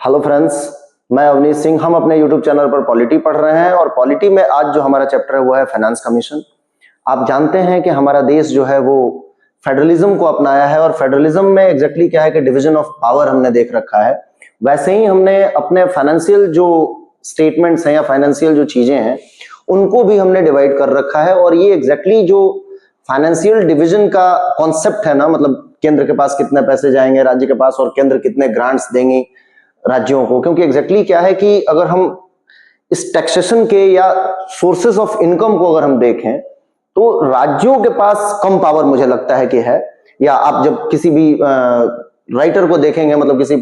Hello friends, मैं अवनीश सिंह। हम अपने यूट्यूब चैनल पर पॉलिटी पढ़ रहे हैं और पॉलिटी में आज जो हमारा चैप्टर है वो है फाइनेंस कमीशन। आप जानते हैं कि हमारा देश जो है वो फेडरलिज्म को अपनाया है और फेडरलिज्म में एग्जैक्टली क्या है कि डिवीजन ऑफ पावर हमने देख रखा है। वैसे ही हमने अपने फाइनेंशियल जो स्टेटमेंट्स हैं या फाइनेंशियल जो चीजें हैं उनको भी हमने डिवाइड कर रखा है। और ये एग्जैक्टली जो फाइनेंशियल डिवीजन का कॉन्सेप्ट है ना, मतलब केंद्र के पास कितने पैसे जाएंगे राज्य के पास और केंद्र कितने ग्रांट्स देंगे राज्यों को। क्योंकि एग्जैक्टली क्या है कि अगर हम इस टैक्सेशन के या सोर्सेस ऑफ इनकम को अगर हम देखें तो राज्यों के पास कम पावर मुझे लगता है कि है। या आप जब किसी भी राइटर को देखेंगे, मतलब किसी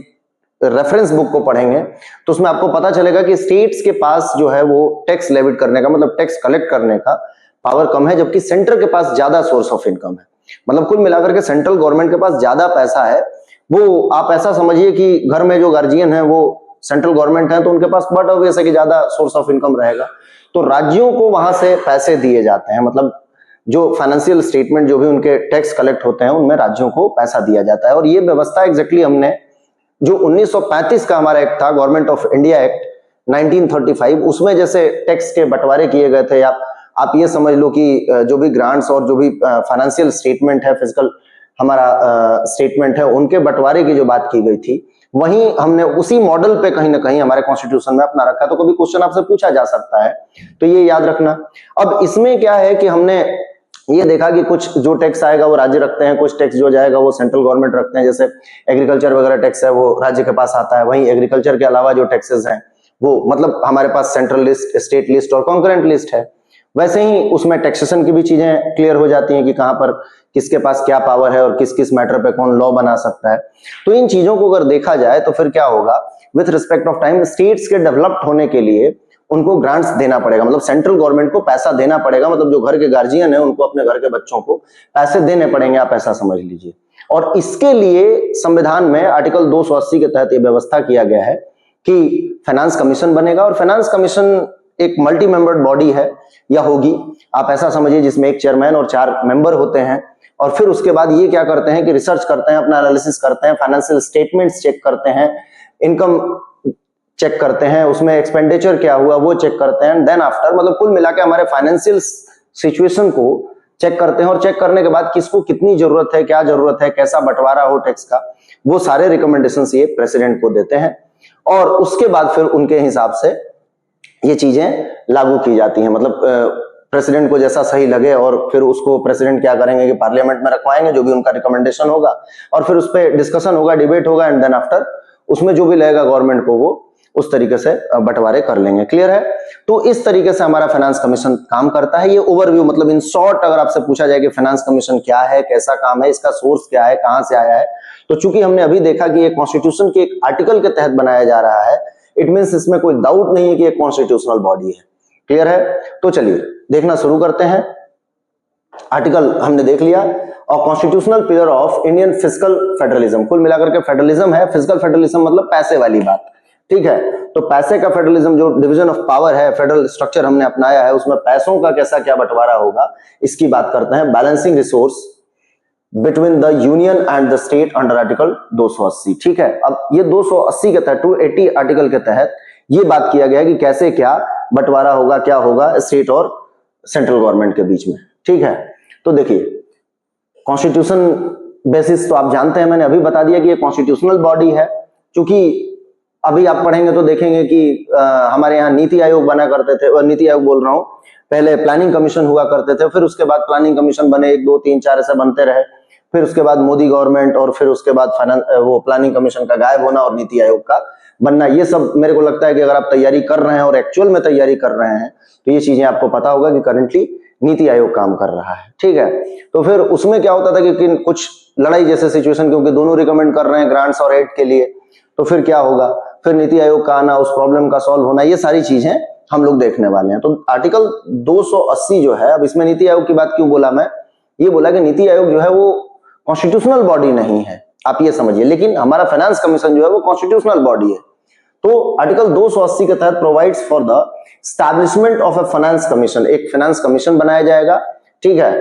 रेफरेंस बुक को पढ़ेंगे तो उसमें आपको पता चलेगा कि स्टेट्स के पास जो है वो टैक्स लेविट करने का, मतलब टैक्स कलेक्ट करने का पावर कम है, जबकि सेंटर के पास ज्यादा सोर्स ऑफ इनकम है। मतलब कुल मिलाकर के सेंट्रल गवर्नमेंट के पास ज्यादा पैसा है। वो आप ऐसा समझिए कि घर में जो गार्जियन है वो सेंट्रल गवर्नमेंट है तो उनके पास बट ऑब्वियस है कि ज्यादा सोर्स ऑफ इनकम रहेगा, तो राज्यों को वहां से पैसे दिए जाते हैं। मतलब जो फाइनेंशियल स्टेटमेंट जो भी उनके टैक्स कलेक्ट होते हैं उनमें राज्यों को पैसा दिया जाता है। और ये व्यवस्था एग्जैक्टली हमने जो 1935 का हमारा एक्ट था, गवर्नमेंट ऑफ इंडिया एक्ट 1935, उसमें जैसे टैक्स के बंटवारे किए गए थे। आप ये समझ लो कि जो भी ग्रांट्स और जो भी फाइनेंशियल स्टेटमेंट है, फिजिकल हमारा स्टेटमेंट है, उनके बंटवारे की जो बात की गई थी वहीं हमने उसी मॉडल पे कहीं ना कहीं हमारे कॉन्स्टिट्यूशन में अपना रखा। तो कभी क्वेश्चन आपसे पूछा जा सकता है, तो ये याद रखना। अब इसमें क्या है कि हमने ये देखा कि कुछ जो टैक्स आएगा वो राज्य रखते हैं, कुछ टैक्स जो जाएगा वो सेंट्रल गवर्नमेंट रखते हैं। जैसे एग्रीकल्चर वगैरह टैक्स है वो राज्य के पास आता है। वहीं एग्रीकल्चर के अलावा जो टैक्सेस हैं वो मतलब हमारे पास सेंट्रल लिस्ट, स्टेट लिस्ट और कॉन्करेंट लिस्ट है। वैसे ही उसमें टैक्सेशन की भी चीजें क्लियर हो जाती हैं कि कहां पर किसके पास क्या पावर है और किस किस मैटर पे कौन लॉ बना सकता है। तो इन चीजों को अगर देखा जाए तो फिर क्या होगा, with respect of time states के डेवलप्ड होने के लिए उनको ग्रांट्स देना पड़ेगा, मतलब सेंट्रल गवर्नमेंट को पैसा देना पड़ेगा। मतलब जो घर के गार्जियन है उनको अपने घर के बच्चों को पैसे देने पड़ेंगे, आप ऐसा समझ लीजिए। और इसके लिए संविधान में आर्टिकल 280 के तहत यह व्यवस्था किया गया है कि फाइनेंस कमीशन बनेगा। और फाइनेंस कमीशन एक मल्टी मेंबर्ड बॉडी है या होगी, आप ऐसा समझिए, जिसमें एक चेयरमैन और 4 मेंबर होते हैं। और फिर उसके बाद ये क्या करते हैं कि रिसर्च करते हैं, अपना एनालिसिस करते हैं, फाइनेंशियल स्टेटमेंट्स चेक करते हैं, इनकम चेक करते हैं, उसमें एक्सपेंडिचर क्या हुआ वो चेक करते हैं। देन आफ्टर मतलब कुल मिला के हमारे फाइनेंशियल सिचुएशन को चेक करते हैं। और चेक करने के बाद किसको कितनी जरूरत है, क्या जरूरत है, कैसा बंटवारा हो टैक्स का, वो सारे रिकमेंडेशंस ये प्रेसिडेंट को देते हैं। और उसके बाद फिर उनके हिसाब से ये चीजें लागू की जाती हैं। मतलब प्रेसिडेंट को जैसा सही लगे और फिर उसको प्रेसिडेंट क्या करेंगे कि पार्लियामेंट में रखवाएंगे जो भी उनका रिकमेंडेशन होगा, और फिर उस पर डिस्कशन होगा, डिबेट होगा, एंड देन आफ्टर उसमें जो भी लगेगा गवर्नमेंट को वो उस तरीके से बंटवारे कर लेंगे। क्लियर है? तो इस तरीके से हमारा फाइनेंस कमीशन काम करता है। ये ओवरव्यू, मतलब इन शॉर्ट अगर आपसे पूछा जाए कि फाइनेंस कमीशन क्या है, कैसा काम है, इसका सोर्स क्या है, कहां से आया है, तो चूंकि हमने अभी देखा कि ये कॉन्स्टिट्यूशन के एक आर्टिकल के तहत बनाया जा रहा है, इट मींस इसमें कोई डाउट नहीं है कि एक कॉन्स्टिट्यूशनल बॉडी है। क्लियर है? तो चलिए देखना शुरू करते हैं। आर्टिकल हमने देख लिया। और constitutional pillar of Indian physical federalism, कुल मिलाकर के फेडरलिज्म है। फिजिकल फेडरलिज्म मतलब पैसे वाली बात, ठीक है? तो पैसे का फेडरलिज्म, जो डिवीजन ऑफ पावर है, फेडरल स्ट्रक्चर हमने अपनाया है, उसमें पैसों का कैसा क्या बंटवारा होगा इसकी बात करते हैं। Balancing resource between the union and the state under article 280, ठीक है? अब ये 280 के तहत, 280 आर्टिकल के तहत ये बात किया गया है कि कैसे क्या बंटवारा होगा, क्या होगा स्टेट और सेंट्रल गवर्नमेंट के बीच में, ठीक है? तो देखिए, कॉन्स्टिट्यूशन बेसिस तो आप जानते हैं, मैंने अभी बता दिया कि ये कॉन्स्टिट्यूशनल बॉडी है। क्योंकि अभी आप पढ़ेंगे तो देखेंगे कि हमारे यहाँ नीति आयोग बना करते थे, नीति आयोग बोल रहा हूं, पहले प्लानिंग कमीशन हुआ करते थे, फिर उसके बाद प्लानिंग कमीशन बने, 1 2 3 4 ऐसे बनते रहे। फिर उसके बाद मोदी गवर्नमेंट, और फिर उसके बाद वो प्लानिंग कमीशन का गायब होना और नीति आयोग का बनना। ये सब मेरे को लगता है कि अगर आप तैयारी कर रहे हैं और एक्चुअल में तैयारी कर रहे हैं तो ये चीजें आपको पता होगा कि करंटली नीति आयोग काम कर रहा है, ठीक है? तो फिर उसमें क्या होता था कि कुछ लड़ाई जैसे सिचुएशन, क्योंकि दोनों रिकमेंड कर रहे हैं ग्रांट्स और एड के लिए, तो फिर क्या होगा, फिर नीति आयोग का आना, उस प्रॉब्लम का सॉल्व होना, ये सारी चीजें हम लोग देखने वाले हैं। तो आर्टिकल 280 जो है, अब इसमें नीति आयोग की बात क्यों बोला मैं, ये बोला कि नीति आयोग जो है वो कॉन्स्टिट्यूशनल बॉडी नहीं है, आप ये समझिए, लेकिन हमारा फाइनेंस कमीशन जो है वो कॉन्स्टिट्यूशनल बॉडी है। तो आर्टिकल 280 के तहत provides for the establishment of A finance commission, एक फाइनेंस कमीशन बनाया जाएगा, ठीक है?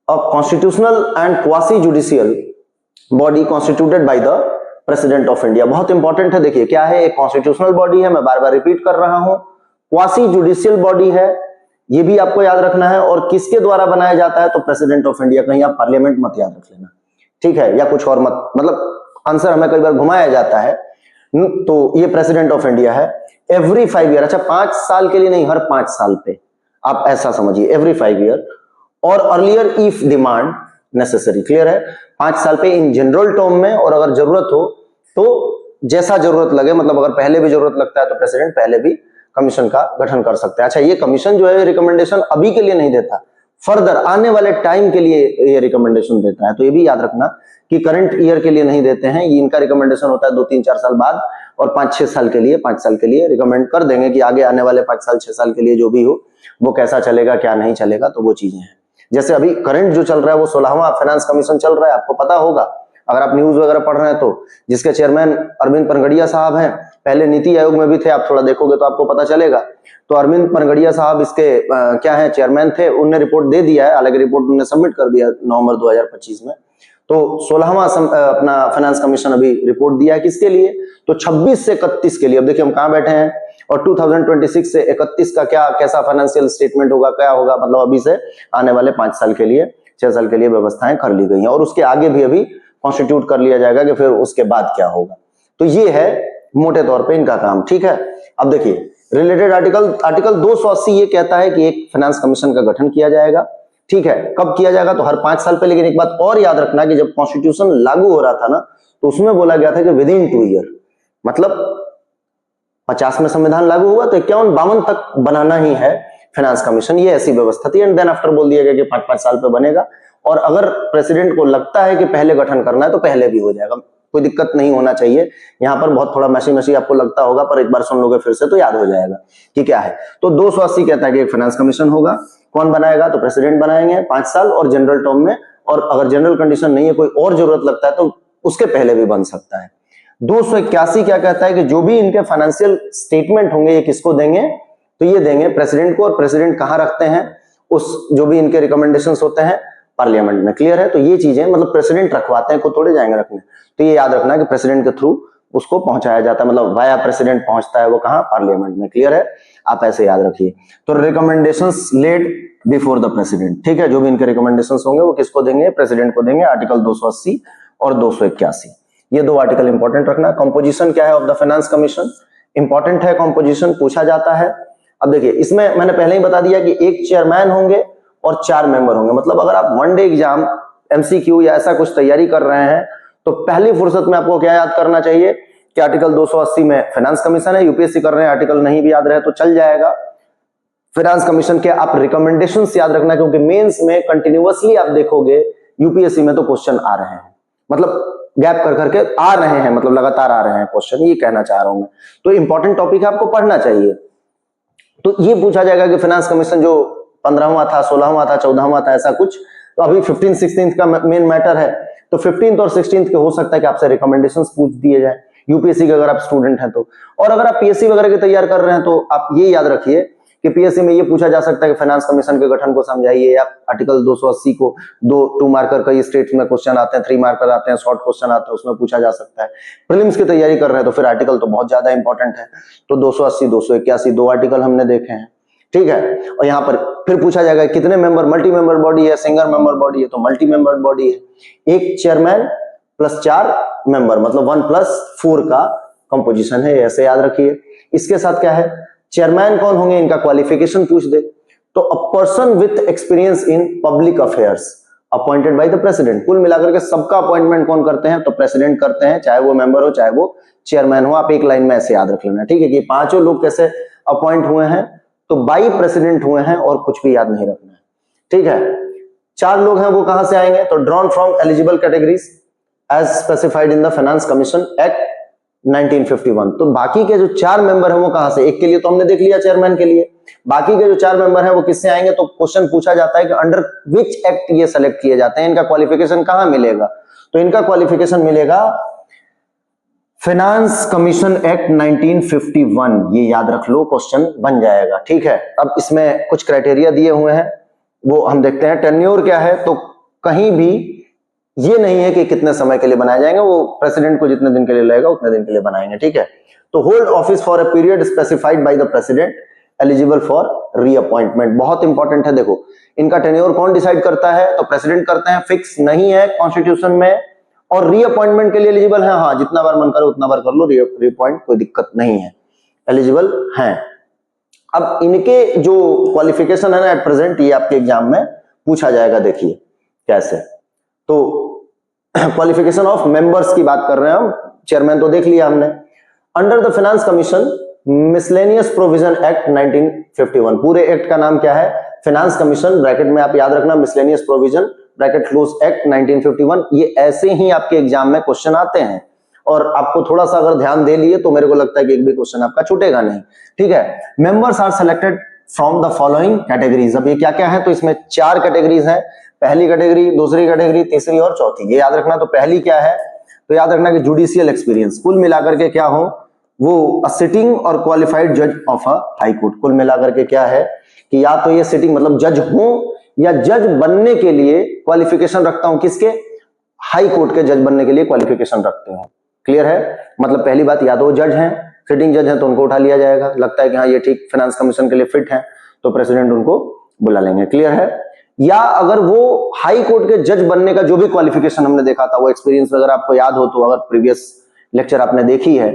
और constitutional and quasi judicial body constituted by the president of India. बहुत इंपॉर्टेंट है, देखिए क्या है, एक कॉन्स्टिट्यूशनल बॉडी है, मैं बार बार रिपीट कर रहा हूं, क्वासी जुडिशियल बॉडी है, ये भी आपको याद रखना है। और किसके द्वारा बनाया जाता है, तो प्रेसिडेंट ऑफ इंडिया। कहीं आप पार्लियामेंट मत याद रख लेना, ठीक है, या कुछ और मत, मतलब आंसर हमें कई बार घुमाया जाता है। तो ये प्रेसिडेंट ऑफ इंडिया है। एवरी 5 ईयर, अच्छा 5 साल के लिए नहीं, हर 5 साल पे, आप ऐसा समझिए, एवरी 5 ईयर। और earlier if demand necessary, clear है, 5 साल पे इन जनरल टर्म में, और अगर जरूरत हो तो जैसा जरूरत लगे, मतलब अगर पहले भी जरूरत लगता है तो प्रेसिडेंट पहले भी कमीशन का गठन कर सकते हैं। अच्छा, ये कमीशन जो है रिकमेंडेशन अभी के लिए नहीं देता, फर्दर आने वाले टाइम के लिए ये रिकमेंडेशन देता है। तो ये भी याद रखना कि करंट ईयर के लिए नहीं देते हैं, ये इनका रिकमेंडेशन होता है 2-3-4 साल बाद, और 5-6 साल के लिए, 5 साल के लिए रिकमेंड कर देंगे कि आगे आने वाले 5 साल 6 साल के लिए जो भी हो वो कैसा चलेगा क्या नहीं चलेगा, तो वो चीजें हैं। जैसे अभी करंट जो चल रहा है वो 16वां फाइनेंस कमीशन चल रहा है, आपको पता होगा अगर आप न्यूज वगैरह पढ़ रहे हैं तो, जिसके चेयरमैन अरविंद पनगड़िया साहब हैं, पहले नीति आयोग में भी थे, आप थोड़ा देखोगे तो आपको पता चलेगा। तो अरविंद पनगड़िया साहब इसके क्या है, चेयरमैन थे, उन्होंने रिपोर्ट दे दिया है, हालांकि रिपोर्ट उन्होंने सबमिट कर दिया नवंबर 2025 में। तो 16वां अपना फाइनेंस कमीशन अभी रिपोर्ट दिया है, किसके लिए, तो 26 से 31 के लिए। अब देखिए हम कहां बैठे हैं, और 2026 से 31 का क्या कैसा फाइनेंशियल स्टेटमेंट होगा, क्या होगा, मतलब अभी से आने वाले 5 साल के लिए, 6 साल के लिए व्यवस्थाएं कर ली गई हैं, और उसके आगे भी अभी कॉन्स्टिट्यूट कर लिया जाएगा कि फिर उसके बाद क्या होगा। तो ये है मोटे तौर पे इनका काम, ठीक है। अब देखिए रिलेटेड आर्टिकल 280 ये कहता है कि एक फाइनेंस कमीशन का गठन किया जाएगा, ठीक है। कब किया जाएगा, तो हर 5 साल पे। लेकिन एक बात और याद रखना कि जब कॉन्स्टिट्यूशन लागू हो रहा था ना, तो उसमें बोला गया था कि विद इन 2 ईयर, मतलब 50 में संविधान लागू हुआ तो 51-52 तक बनाना ही है फाइनेंस कमीशन, ये ऐसी व्यवस्था थी। एंड देन आफ्टर बोल दिया गया कि 5-5 साल पे बनेगा, और अगर प्रेसिडेंट को लगता है कि पहले गठन करना है तो पहले भी हो जाएगा, कोई दिक्कत नहीं होना चाहिए। यहाँ पर बहुत थोड़ा मैसी आपको लगता होगा, पर एक बार सुन लोगे फिर से तो याद हो जाएगा कि क्या है। तो 280 कहता है कि एक फाइनेंस कमीशन होगा, कौन बनाएगा, तो प्रेसिडेंट बनाएंगे 5 साल और जनरल टर्म में, और अगर जनरल कंडीशन नहीं है, कोई और जरूरत लगता है तो उसके पहले भी बन सकता है। 281 क्या कहता है कि जो भी इनके फाइनेंशियल स्टेटमेंट होंगे ये किसको देंगे, तो ये देंगे प्रेसिडेंट को। और प्रेसिडेंट कहां रखते हैं, उस जो भी इनके रिकमेंडेशंस होते हैं पार्लियामेंट में, क्लियर है। तो ये चीजें मतलब प्रेसिडेंट रखवाते हैं, को थोड़े जाएंगे रखने। तो ये याद रखना कि प्रेसिडेंट के थ्रू उसको पहुंचाया जाता है, मतलब वाया प्रेसिडेंट पहुंचता है वो कहां, पार्लियामेंट में, क्लियर है, आप ऐसे याद रखिए। तो recommendations laid before the president, ठीक है, जो भी इनके रिकमेंडेशंस होंगे वो किसको देंगे, प्रेसिडेंट को देंगे। आर्टिकल 280 और 281 ये 2 आर्टिकल इंपॉर्टेंट रखना। कंपोजिशन क्या है of the finance commission, important है कंपोजिशन, पूछा जाता है। अब देखिए इसमें मैंने पहले ही बता दिया कि एक चेयरमैन होंगे और 4 मेंबर होंगे। मतलब अगर आप 1 डे एग्जाम MCQ या ऐसा कुछ तैयारी कर रहे हैं तो पहली फुर्सत में आपको क्या याद करना चाहिए कि आर्टिकल 280 में फाइनेंस कमीशन है। यूपीएससी कर रहे हैं, आर्टिकल नहीं भी याद रहे तो चल जाएगा। फाइनेंस कमीशन के आप रिकमेंडेशंस याद रखना, क्योंकि मेंस में कंटिन्यूअसली आप देखोगे यूपीएससी में तो क्वेश्चन आ रहे हैं, मतलब गैप कर करके आ रहे हैं, मतलब लगातार आ रहे हैं क्वेश्चन, ये कहना चाह रहा हूं मैं। तो इंपॉर्टेंट टॉपिक है, आपको पढ़ना चाहिए। तो ये पूछा जाएगा कि फाइनेंस कमीशन जो 15वां था, 16वां था, 14वां था, ऐसा कुछ। तो अभी 15, 16 का मेन मैटर है, तो 15 और 16 के हो सकता है कि आपसे रिकमेंडेशंस पूछ दिए जाए यूपीएससी के, अगर आप स्टूडेंट हैं तो। और अगर आप पीएससी वगैरह की तैयार कर रहे हैं तो आप ये याद रखिए कि पीएससी में ये पूछा जा सकता है कि फाइनेंस कमीशन के गठन को समझाइए, या आर्टिकल 280 को 2 मार्कर कई स्टेट्स में क्वेश्चन आते हैं, 3 मार्कर आते हैं, शॉर्ट क्वेश्चन आते हैं, उसमें पूछा जा सकता है। प्रीलिम्स की तैयारी कर रहे हैं तो फिर आर्टिकल तो बहुत ज्यादा इंपॉर्टेंट है। तो 280, 281 2 आर्टिकल हमने देखे हैं, ठीक है। और यहाँ पर फिर पूछा जाएगा कितने मेंबर, मल्टी मेंबर बॉडी है, सिंगल मेंबर बॉडी है, तो मल्टी मेंबर बॉडी है। एक चेयरमैन प्लस 4 मेंबर, मतलब 1+4 का कंपोजिशन है, ऐसे याद रखिए। इसके साथ क्या है, चेयरमैन कौन होंगे, इनका क्वालिफिकेशन पूछ दे तो a person with experience in public affairs appointed by the president. कुल मिलाकर के सबका अपॉइंटमेंट कौन करते हैं, तो प्रेसिडेंट करते हैं, चाहे वो मेंबर हो चाहे वो चेयरमैन हो। आप एक लाइन में ऐसे याद रख लेना, ठीक है, कि 5 लोग कैसे अपॉइंट हुए हैं, तो बाई प्रेसिडेंट हुए हैं, और कुछ भी याद नहीं रखना है, ठीक है। 4 लोग हैं, वो कहां से आएंगे, तो drawn from eligible categories as specified in the finance commission act 1951। तो बाकी के जो 4 मेंबर हैं वो कहां से, एक के लिए तो हमने देख लिया चेयरमैन के लिए, बाकी के जो 4 मेंबर हैं वो किससे आएंगे, तो क्वेश्चन पूछा जाता है कि अंडर विच एक्ट ये सेलेक्ट किए जाते हैं, इनका क्वालिफिकेशन कहां मिलेगा, तो इनका क्वालिफिकेशन मिलेगा फाइनेंस कमीशन एक्ट 1951, ये याद रख लो, क्वेश्चन बन जाएगा, ठीक है। अब इसमें कुछ क्राइटेरिया दिए हुए हैं, वो हम देखते हैं। टेन्योर क्या है, तो कहीं भी ये नहीं है कि कितने समय के लिए बनाए जाएंगे, वो प्रेसिडेंट को जितने दिन के लिए लगेगा उतने दिन के लिए बनाएंगे, ठीक है। तो hold office for a period specified by the president eligible for reappointment, बहुत इंपॉर्टेंट है। देखो इनका टेन्योर कौन डिसाइड करता है, तो प्रेसिडेंट करते हैं, फिक्स नहीं है कॉन्स्टिट्यूशन में। और रीअपॉइंटमेंट के लिए एलिजिबल है, हाँ जितना बार मन करे उतना बार कर लो, रीअपॉइंट कोई दिक्कत नहीं है, एलिजिबल हैं। अब इनके जो क्वालिफिकेशन है ना एट प्रेजेंट, ये आपके एग्जाम में पूछा जाएगा, देखिए कैसे। तो क्वालिफिकेशन ऑफ मेंबर्स की बात कर रहे हैं हम, चेयरमैन तो देख लिया हमने। Under the finance commission miscellaneous provision act 1951, पूरे एक्ट का नाम क्या है, फाइनेंस कमीशन, ब्रैकेट में आप याद रखना miscellaneous provision bracket close act 1951। ये ऐसे ही आपके एग्जाम में क्वेश्चन आते हैं, और आपको थोड़ा सा अगर ध्यान दे लिए तो मेरे को लगता है कि एक भी क्वेश्चन आपका छूटेगा नहीं, ठीक है। Members are selected from the following categories, अब ये क्या क्या है, तो इसमें 4 कैटेगरीज हैं, पहली कैटेगरी, दूसरी कैटेगरी, तीसरी और चौथी, ये याद रखना। तो पहली क्या है, तो याद रखना कि जुडिशियल एक्सपीरियंस, कुल मिलाकर के क्या हो, वो सिटिंग और क्वालिफाइड जज ऑफ अ हाई कोर्ट, कुल मिलाकर के क्या है कि या तो ये सिटिंग मतलब जज हो, या जज बनने के लिए क्वालिफिकेशन रखता हूं, किसके, हाई कोर्ट के जज बनने के लिए क्वालिफिकेशन रखते हो, क्लियर है। मतलब पहली बात, या तो वो जज हैं, सिटिंग जज हैं तो उनको उठा लिया जाएगा, लगता है कि हाँ ये ठीक फाइनेंस कमीशन के लिए फिट है तो प्रेसिडेंट उनको बुला लेंगे, क्लियर है। या अगर वो हाई कोर्ट के जज बनने का जो भी क्वालिफिकेशन हमने देखा था, वो एक्सपीरियंस वगैरह आपको याद हो तो, अगर प्रीवियस लेक्चर आपने देखी है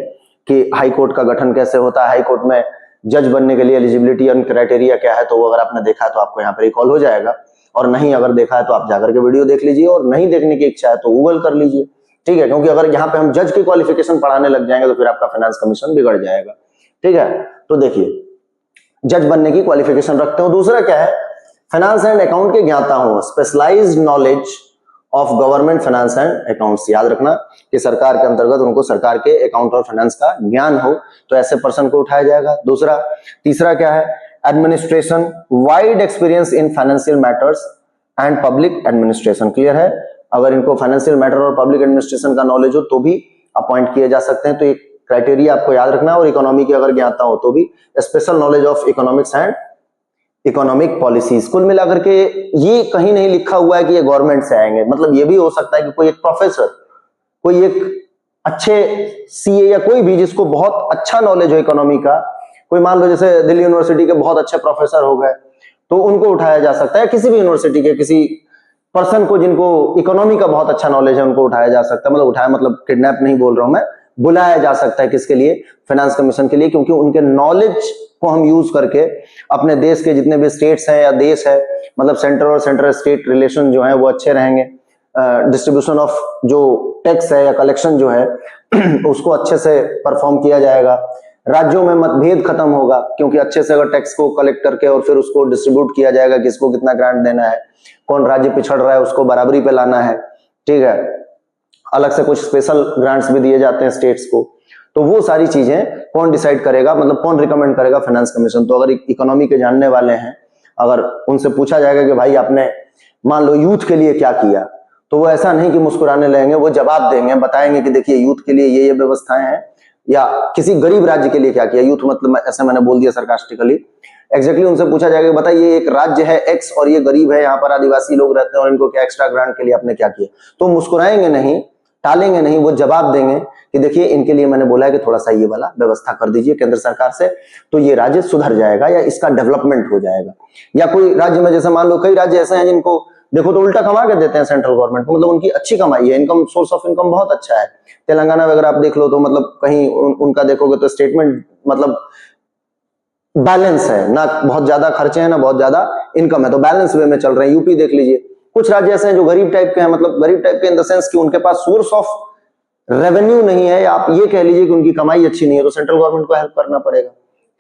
कि हाई कोर्ट का गठन कैसे होता है, हाई कोर्ट में जज बनने के लिए एलिजिबिलिटी एंड क्राइटेरिया क्या है, तो वो अगर आपने देखा है तो आपको यहाँ पर रिकॉल हो जाएगा, और नहीं अगर देखा है तो आप जाकर के वीडियो देख लीजिए, और नहीं देखने की इच्छा है तो गूगल कर लीजिए, ठीक है। क्योंकि अगर यहाँ पे हम जज की क्वालिफिकेशन पढ़ाने लग जाएंगे तो फिर आपका फाइनेंस कमीशन बिगड़ जाएगा, ठीक है। तो देखिए जज बनने की क्वालिफिकेशन रखते हो। दूसरा क्या है, फाइनेंस एंड अकाउंट के ज्ञाता हो, specialized knowledge of government finance and accounts, याद रखना कि सरकार के अंतर्गत उनको सरकार के अकाउंट और फाइनेंस का ज्ञान हो, तो ऐसे पर्सन को उठाया जाएगा। दूसरा, तीसरा क्या है, administration, wide experience in financial matters and public administration, clear है। अगर इनको फाइनेंशियल मैटर और पब्लिक एडमिनिस्ट्रेशन का नॉलेज हो तो भी अपॉइंट किए जा सकते हैं, तो एक क्राइटेरिया आपको याद रखना है। और इकोनॉमी की अगर ज्ञाता हो तो भी special knowledge of economics and economic policies. कुल मिलाकर के ये कहीं नहीं लिखा हुआ है कि ये गवर्नमेंट से आएंगे, मतलब ये भी हो सकता है कि कोई एक प्रोफेसर, कोई एक अच्छे सीए या कोई भी जिसको बहुत अच्छा नॉलेज हो इकोनॉमी का, कोई मान लो जैसे दिल्ली यूनिवर्सिटी के बहुत अच्छे प्रोफेसर हो गए तो उनको उठाया जा सकता है, किसी भी यूनिवर्सिटी के किसी पर्सन को जिनको इकोनॉमी का बहुत अच्छा नॉलेज है उनको उठाया जा सकता है, मतलब उठाया मतलब किडनैप नहीं बोल रहा हूं मैं, बुलाया जा सकता है, किसके लिए, फाइनेंस कमीशन के लिए, क्योंकि उनके नॉलेज को हम यूज करके अपने देश के जितने भी स्टेट्स हैं या देश है, मतलब सेंटर और सेंटर स्टेट रिलेशन जो है वो अच्छे रहेंगे, डिस्ट्रीब्यूशन ऑफ जो टैक्स है या कलेक्शन जो है उसको अच्छे से परफॉर्म किया जाएगा, राज्यों में मतभेद खत्म होगा, क्योंकि अच्छे से अगर टैक्स को कलेक्ट करके और फिर उसको डिस्ट्रीब्यूट किया जाएगा, किसको कितना ग्रांट देना है, कौन राज्य पिछड़ रहा है उसको बराबरी पे लाना है, ठीक है। अलग से कुछ स्पेशल ग्रांट्स भी दिए जाते हैं स्टेट्स को, तो वो सारी चीजें कौन डिसाइड करेगा, मतलब कौन रिकमेंड करेगा, फाइनेंस कमीशन। तो अगर इकोनॉमी के जानने वाले हैं, अगर उनसे पूछा जाएगा कि भाई आपने मान लो यूथ के लिए क्या किया, तो वो ऐसा नहीं कि मुस्कुराने लगेंगे, वो जवाब देंगे, बताएंगे कि देखिए यूथ के लिए ये व्यवस्थाएं हैं, या किसी गरीब राज्य के लिए क्या किया, यूथ मतलब ऐसे मैंने बोल दिया सरकास्टिकली, एग्जैक्टली उनसे पूछा जाएगा बताइए एक राज्य है एक्स और ये गरीब है, यहाँ पर आदिवासी लोग रहते हैं और इनको क्या एक्स्ट्रा ग्रांट के लिए आपने क्या किया, तो मुस्कुराएंगे नहीं, टालेंगे नहीं, वो जवाब देंगे कि देखिए इनके लिए मैंने बोला है कि थोड़ा सा ये वाला व्यवस्था कर दीजिए केंद्र सरकार से, तो ये राज्य सुधर जाएगा या इसका डेवलपमेंट हो जाएगा। या कोई राज्य में जैसे मान लो कई राज्य ऐसे हैं जिनको देखो तो उल्टा कमा के देते हैं सेंट्रल गवर्नमेंट को, मतलब उनकी अच्छी कमाई है, इनकम सोर्स ऑफ इनकम बहुत अच्छा है। तेलंगाना वगैरह आप देख लो तो मतलब कहीं उनका देखोगे तो स्टेटमेंट मतलब बैलेंस है ना, बहुत ज्यादा खर्चे हैं ना बहुत ज्यादा इनकम है, तो बैलेंस वे में चल रहे हैं। यूपी देख लीजिए, कुछ राज्य ऐसे हैं जो गरीब टाइप के हैं, मतलब गरीब टाइप के इन द सेंस कि उनके पास सोर्स ऑफ रेवेन्यू नहीं है, या आप ये कह लीजिए कि उनकी कमाई अच्छी नहीं है, तो सेंट्रल गवर्नमेंट को हेल्प करना पड़ेगा,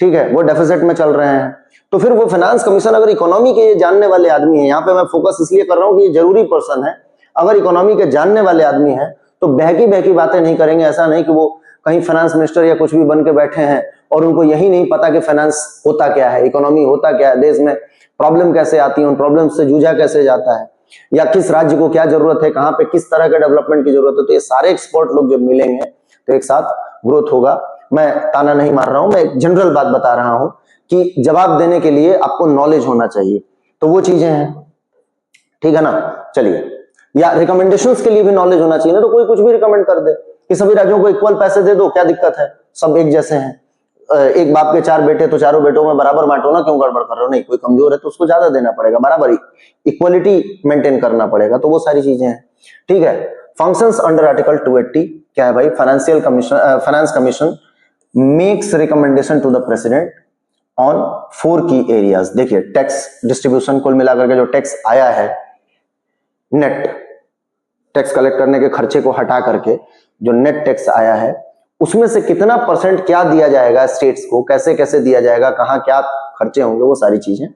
ठीक है, वो डेफिसिट में चल रहे हैं। तो फिर वो फाइनेंस कमीशन अगर इकोनॉमी के जानने वाले आदमी है, यहाँ पे मैं फोकस इसलिए कर रहा हूँ कि ये जरूरी पर्सन है, अगर इकोनॉमी के जानने वाले आदमी है तो बहकी बहकी बातें नहीं करेंगे। ऐसा नहीं कि वो कहीं फाइनेंस मिनिस्टर या कुछ भी बन के बैठे हैं और उनको यही नहीं पता कि फाइनेंस होता क्या है, इकोनॉमी होता क्या है, देश में प्रॉब्लम कैसे आती है, उन प्रॉब्लम से जूझा कैसे जाता है, या किस राज्य को क्या जरूरत है, कहाँ पे किस तरह के डेवलपमेंट की जरूरत है। तो ये सारे एक्सपर्ट लोग जब मिलेंगे तो एक साथ ग्रोथ होगा। मैं ताना नहीं मार रहा हूं, मैं एक जनरल बात बता रहा हूं कि जवाब देने के लिए आपको नॉलेज होना चाहिए, तो वो चीजें हैं, ठीक है ना। चलिए या रिकमेंडेशंस के लिए भी नॉलेज होना चाहिए ना, तो कोई कुछ भी रिकमेंड कर दे कि सभी राज्यों को इक्वल पैसे दे दो, क्या दिक्कत है, सब एक जैसे हैं, एक बाप के 4 बेटे तो चारों बेटों में बराबर बांटो ना, क्यों गड़बड़ कर रहे हो, नहीं कोई कमजोर है तो उसको ज्यादा देना पड़ेगा, बराबर इक्वलिटी मेंटेन करना पड़ेगा, तो वो सारी चीजें हैं। ठीक है, फंक्शंस अंडर आर्टिकल 280 क्या है भाई, finance commission makes recommendation to the president on 4 की एरियाज। देखिए टैक्स डिस्ट्रीब्यूशन, कुल मिलाकर के जो टैक्स आया है, नेट टैक्स कलेक्ट करने के खर्चे को हटा करके जो नेट टैक्स आया है, उसमें से कितना परसेंट क्या दिया जाएगा स्टेट्स को, कैसे कैसे दिया जाएगा, कहां क्या खर्चे होंगे, वो सारी चीजें।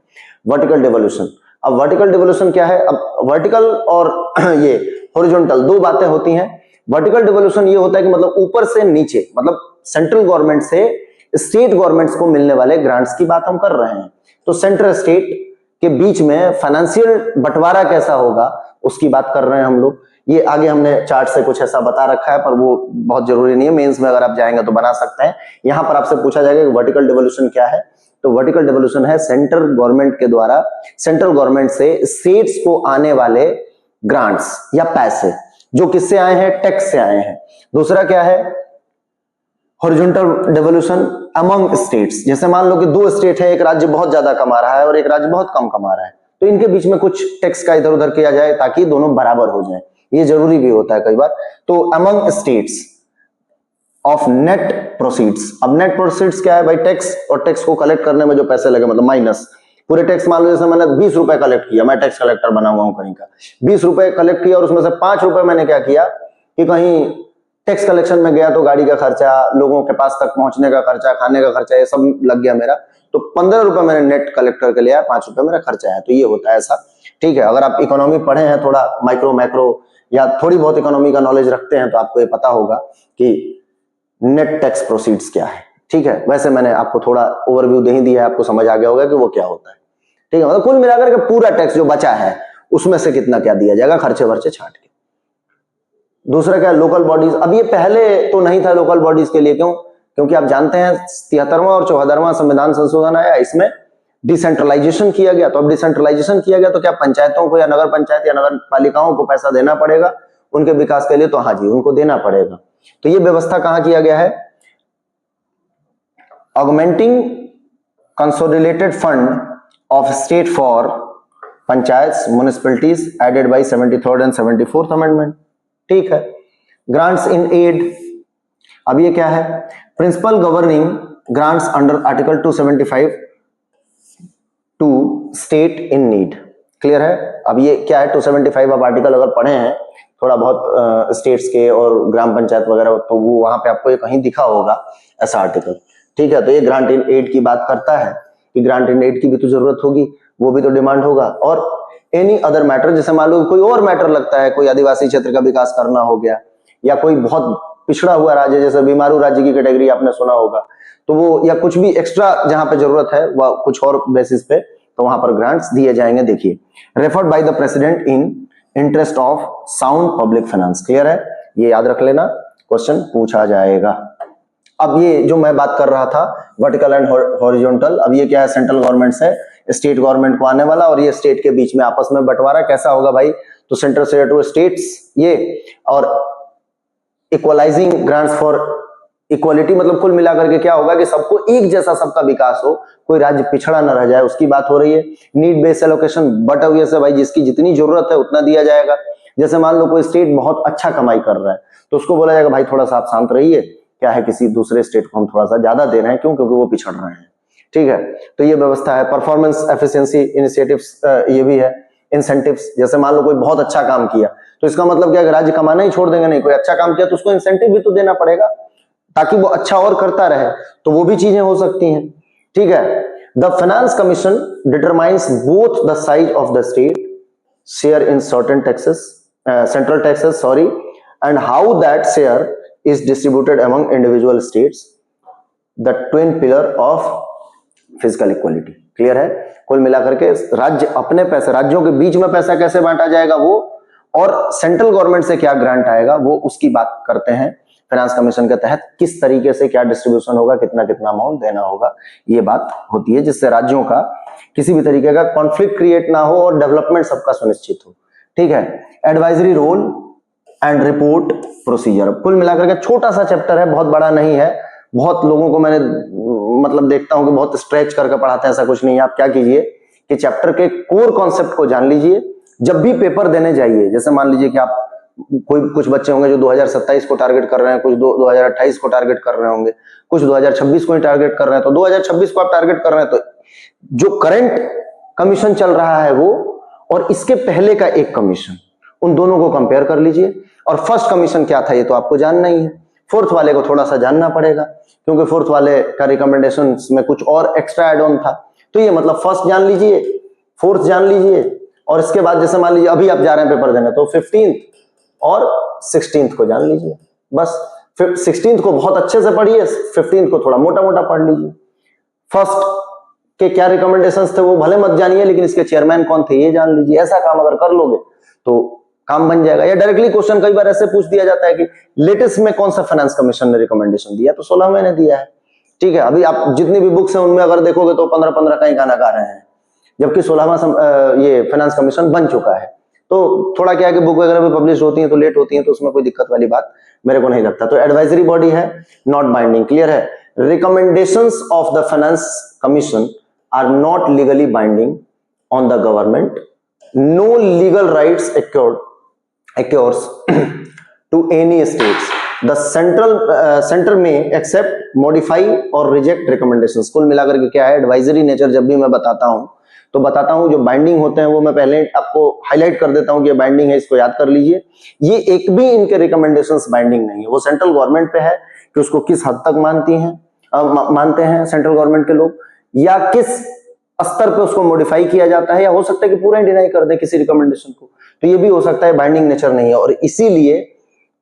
वर्टिकल डिवोल्यूशन, अब वर्टिकल डिवोल्यूशन क्या है, अब वर्टिकल और ये हॉरिजॉन्टल दो बातें होती हैं। वर्टिकल डिवोल्यूशन ये होता है कि मतलब ऊपर से नीचे, मतलब सेंट्रल गवर्नमेंट से स्टेट गवर्नमेंट्स को मिलने वाले ग्रांट्स की बात हम कर रहे हैं, तो सेंट्रल स्टेट के बीच में फाइनेंशियल बंटवारा कैसा होगा उसकी बात कर रहे हैं हम लोग। ये आगे हमने चार्ट से कुछ ऐसा बता रखा है, पर वो बहुत जरूरी नहीं है, मेंस में अगर आप जाएंगे तो बना सकते हैं। यहां पर आपसे पूछा जाएगा कि वर्टिकल डिवोल्यूशन क्या है, तो वर्टिकल डिवोल्यूशन है सेंट्रल गवर्नमेंट के द्वारा सेंट्रल गवर्नमेंट से स्टेट्स को आने वाले ग्रांट्स या पैसे जो किससे आए हैं, टैक्स से आए हैं। दूसरा क्या है, हॉरिजॉन्टल डिवोल्यूशन अमंग स्टेट्स, जैसे मान लो कि 2 स्टेट है, एक राज्य बहुत ज्यादा कमा रहा है और एक राज्य बहुत कम कमा रहा है, तो इनके बीच में कुछ टैक्स का इधर उधर किया जाए ताकि दोनों बराबर हो जाए, ये जरूरी भी होता है कई बार। तो among states of net proceeds, अब नेट प्रोसीड्स क्या है भाई, टैक्स, और टैक्स को कलेक्ट करने में जो पैसे लगे, मतलब माइनस पूरे टैक्स, मान लो जैसे मैंने 20 रुपए कलेक्ट किया, मैं टैक्स कलेक्टर बना हुआ हूं कहीं का, 20 रुपए कलेक्ट किया और उसमें से 5 रुपए मैंने क्या किया कि कहीं टैक्स कलेक्शन में गया, तो गाड़ी का खर्चा, लोगों के पास तक पहुंचने का खर्चा, खाने का खर्चा, ये सब लग गया मेरा, तो 15 रुपए मैंने नेट कलेक्टर के लिया, 5 रुपए मेरा खर्चा है, तो ये होता है ऐसा। ठीक है, अगर आप इकोनॉमी पढ़े हैं, थोड़ा माइक्रो मैक्रो या थोड़ी बहुत इकोनॉमी का नॉलेज रखते हैं, तो आपको ये पता होगा कि नेट टैक्स प्रोसीड्स क्या है। ठीक है, वैसे मैंने आपको थोड़ा ओवरव्यू दे ही दिया है, आपको समझ आ गया होगा कि वो क्या होता है। ठीक है, मतलब कुल मिलाकर के पूरा टैक्स जो बचा है उसमें से कितना क्या दिया जाएगा, खर्चे वर्चे छाट के। दूसरा क्या है, लोकल बॉडीज, अब ये पहले तो नहीं था लोकल बॉडीज के लिए, क्यों, क्योंकि आप जानते हैं 73वां और 74वां संविधान संशोधन आया, इसमें डिसेंट्रलाइजेशन किया गया, तो अब डिसेंट्रलाइजेशन किया गया तो क्या पंचायतों को या नगर पंचायत या नगर पालिकाओं को पैसा देना पड़ेगा उनके विकास के लिए, तो हाँ जी उनको देना पड़ेगा। तो ये व्यवस्था कहां किया गया है, augmenting consolidated fund of state for panchayat municipalities added by 73rd and 74th amendment. ठीक है, ग्रांट्स इन एड, अब ये क्या है, principal governing grants under article 275 to state in need. Clear है, अब ये क्या है 275 आप आर्टिकल अगर पढ़े हैं थोड़ा बहुत स्टेट्स के और ग्राम पंचायत वगैरह, तो वो वहां पे आपको ये कहीं दिखा होगा ऐसा आर्टिकल। ठीक है, तो ये ग्रांट इन एड की बात करता है कि ग्रांट इन एड की भी तो जरूरत होगी, वो भी तो डिमांड होगा, और एनी अदर मैटर, जैसे मान लो कोई और मैटर लगता है, कोई आदिवासी क्षेत्र का विकास करना हो गया, या कोई बहुत पिछड़ा हुआ राज्य जैसे बीमारू राज्य की कैटेगरी आपने सुना होगा, तो वो या कुछ भी एक्स्ट्रा जहां पे जरूरत है वह कुछ और बेसिस पे, तो वहां पर ग्रांट्स दिए जाएंगे। देखिए, referred by the president in interest of sound public finance. Clear है, ये याद रख लेना, क्वेश्चन पूछा जाएगा। अब ये जो मैं बात कर रहा था वर्टिकल एंड हॉरिजॉन्टल, अब ये क्या है, सेंट्रल गवर्नमेंट से स्टेट गवर्नमेंट को आने वाला, और ये स्टेट के बीच में आपस में बंटवारा कैसा होगा भाई, तो सेंट्रल से टू स्टेट्स ये, और इक्वलाइजिंग ग्रांट्स फॉर इक्वालिटी, मतलब कुल मिलाकर के क्या होगा कि सबको एक जैसा सबका विकास हो, कोई राज्य पिछड़ा न रह जाए, उसकी बात हो रही है। Need based allocation, but obviously भाई जिसकी जितनी जरूरत है उतना दिया जाएगा। जैसे मान लो कोई स्टेट बहुत अच्छा कमाई कर रहा है, तो उसको बोला जाएगा भाई थोड़ा सा आप शांत रहिए, क्या है किसी दूसरे स्टेट को हम थोड़ा सा ज्यादा दे रहे हैं, क्यों, क्योंकि वो पिछड़ रहे हैं। ठीक है, तो ये व्यवस्था है। परफॉर्मेंस एफिशिएंसी इनिशिएटिव्स, ये भी है। इंसेंटिव्स, जैसे मान लो कोई बहुत अच्छा काम किया, तो इसका मतलब क्या है, राज्य कमाना ही छोड़ देंगे नहीं, कोई अच्छा काम किया तो उसको इंसेंटिव भी तो देना पड़ेगा ताकि वो अच्छा और करता रहे, तो वो भी चीजें हो सकती हैं। ठीक है, the finance commission determines both the size of the state share in certain taxes, central taxes sorry, and how that share is distributed among individual states, the twin pillar of physical equality। Clear है, कुल मिलाकर के राज्य अपने पैसे, राज्यों के बीच में पैसा कैसे बांटा जाएगा वो, और सेंट्रल गवर्नमेंट से क्या ग्रांट आएगा वो, उसकी बात करते हैं। फाइनेंस कमीशन के तहत किस तरीके से क्या डिस्ट्रीब्यूशन होगा, कितना कितना अमाउंट देना होगा, ये बात होती है, जिससे राज्यों का किसी भी तरीके का कॉन्फ्लिक्ट क्रिएट ना हो और डेवलपमेंट सबका सुनिश्चित हो। ठीक है। Advisory role and report procedure, कुल मिलाकर के छोटा सा चैप्टर है, बहुत बड़ा नहीं है। बहुत लोगों को मैंने मतलब देखता हूं कि बहुत स्ट्रेच करके पढ़ाते हैं, ऐसा कुछ नहीं है। आप क्या कीजिए कि चैप्टर के कोर कॉन्सेप्ट को जान लीजिए। जब भी पेपर देने जाइए, जैसे मान लीजिए कि आप कुछ बच्चे होंगे जो 2027 को टारगेट कर रहे हैं, कुछ 2028 को टारगेट कर रहे होंगे, कुछ 2026 को ही टारगेट कर रहे हैं। तो 2026 को आप टारगेट कर रहे हैं तो जो करंट कमीशन चल रहा है वो और इसके पहले का एक कमीशन, उन दोनों को कंपेयर कर लीजिए। और फर्स्ट कमीशन क्या था ये तो आपको जानना ही है। फोर्थ वाले को थोड़ा सा जानना पड़ेगा क्योंकि फोर्थ वाले का रिकमेंडेशन में कुछ और एक्स्ट्रा एड ऑन था। तो ये मतलब फर्स्ट जान लीजिए, फोर्थ जान लीजिए, और इसके बाद जैसे मान लीजिए अभी आप जा रहे हैं पेपर देने, तो 15th और 16th को जान लीजिए। बस 16th को बहुत अच्छे से पढ़िए, 15th को थोड़ा मोटा मोटा पढ़ लीजिए। फर्स्ट के क्या रिकमेंडेशंस थे वो भले मत जानिए, लेकिन इसके चेयरमैन कौन थे ये जान लीजिए। ऐसा काम अगर कर लोगे तो काम बन जाएगा। या डायरेक्टली क्वेश्चन कई बार ऐसे पूछ दिया जाता है कि लेटेस्ट में कौन सा फाइनेंस कमीशन ने रिकमेंडेशन दिया, तो 16 महीने दिया है। ठीक है, अभी आप जितनी भी बुक्स हैं उनमें अगर देखोगे तो 15-15 का ही गाना गा रहे हैं, जबकि 16वां ये फाइनेंस कमीशन बन चुका है। तो थोड़ा क्या है कि बुक वगैरह भी पब्लिश होती है तो लेट होती है, तो उसमें कोई दिक्कत वाली बात मेरे को नहीं लगता। तो एडवाइजरी बॉडी है, नॉट बाइंडिंग, क्लियर है। Recommendations of the finance commission are not legally binding on the government, no legal rights accrues to any states, the center may accept, modify और reject recommendations। कुल मिलाकर के क्या है, advisory nature जब भी मैं बताता हूं तो बताता हूं जो बाइंडिंग होते हैं वो मैं पहले आपको हाईलाइट कर देता हूं कि ये बाइंडिंग है, इसको याद कर लीजिए। ये एक भी इनके रिकमेंडेशंस बाइंडिंग नहीं है, वो सेंट्रल गवर्नमेंट पे है कि उसको किस हद तक मानते हैं सेंट्रल गवर्नमेंट के लोग, या किस स्तर पे उसको मॉडिफाई किया जाता है, या हो सकता है कि पूरा ही डिनाई कर दे किसी रिकमेंडेशन को, तो ये भी हो सकता है। बाइंडिंग नेचर नहीं है। और इसीलिए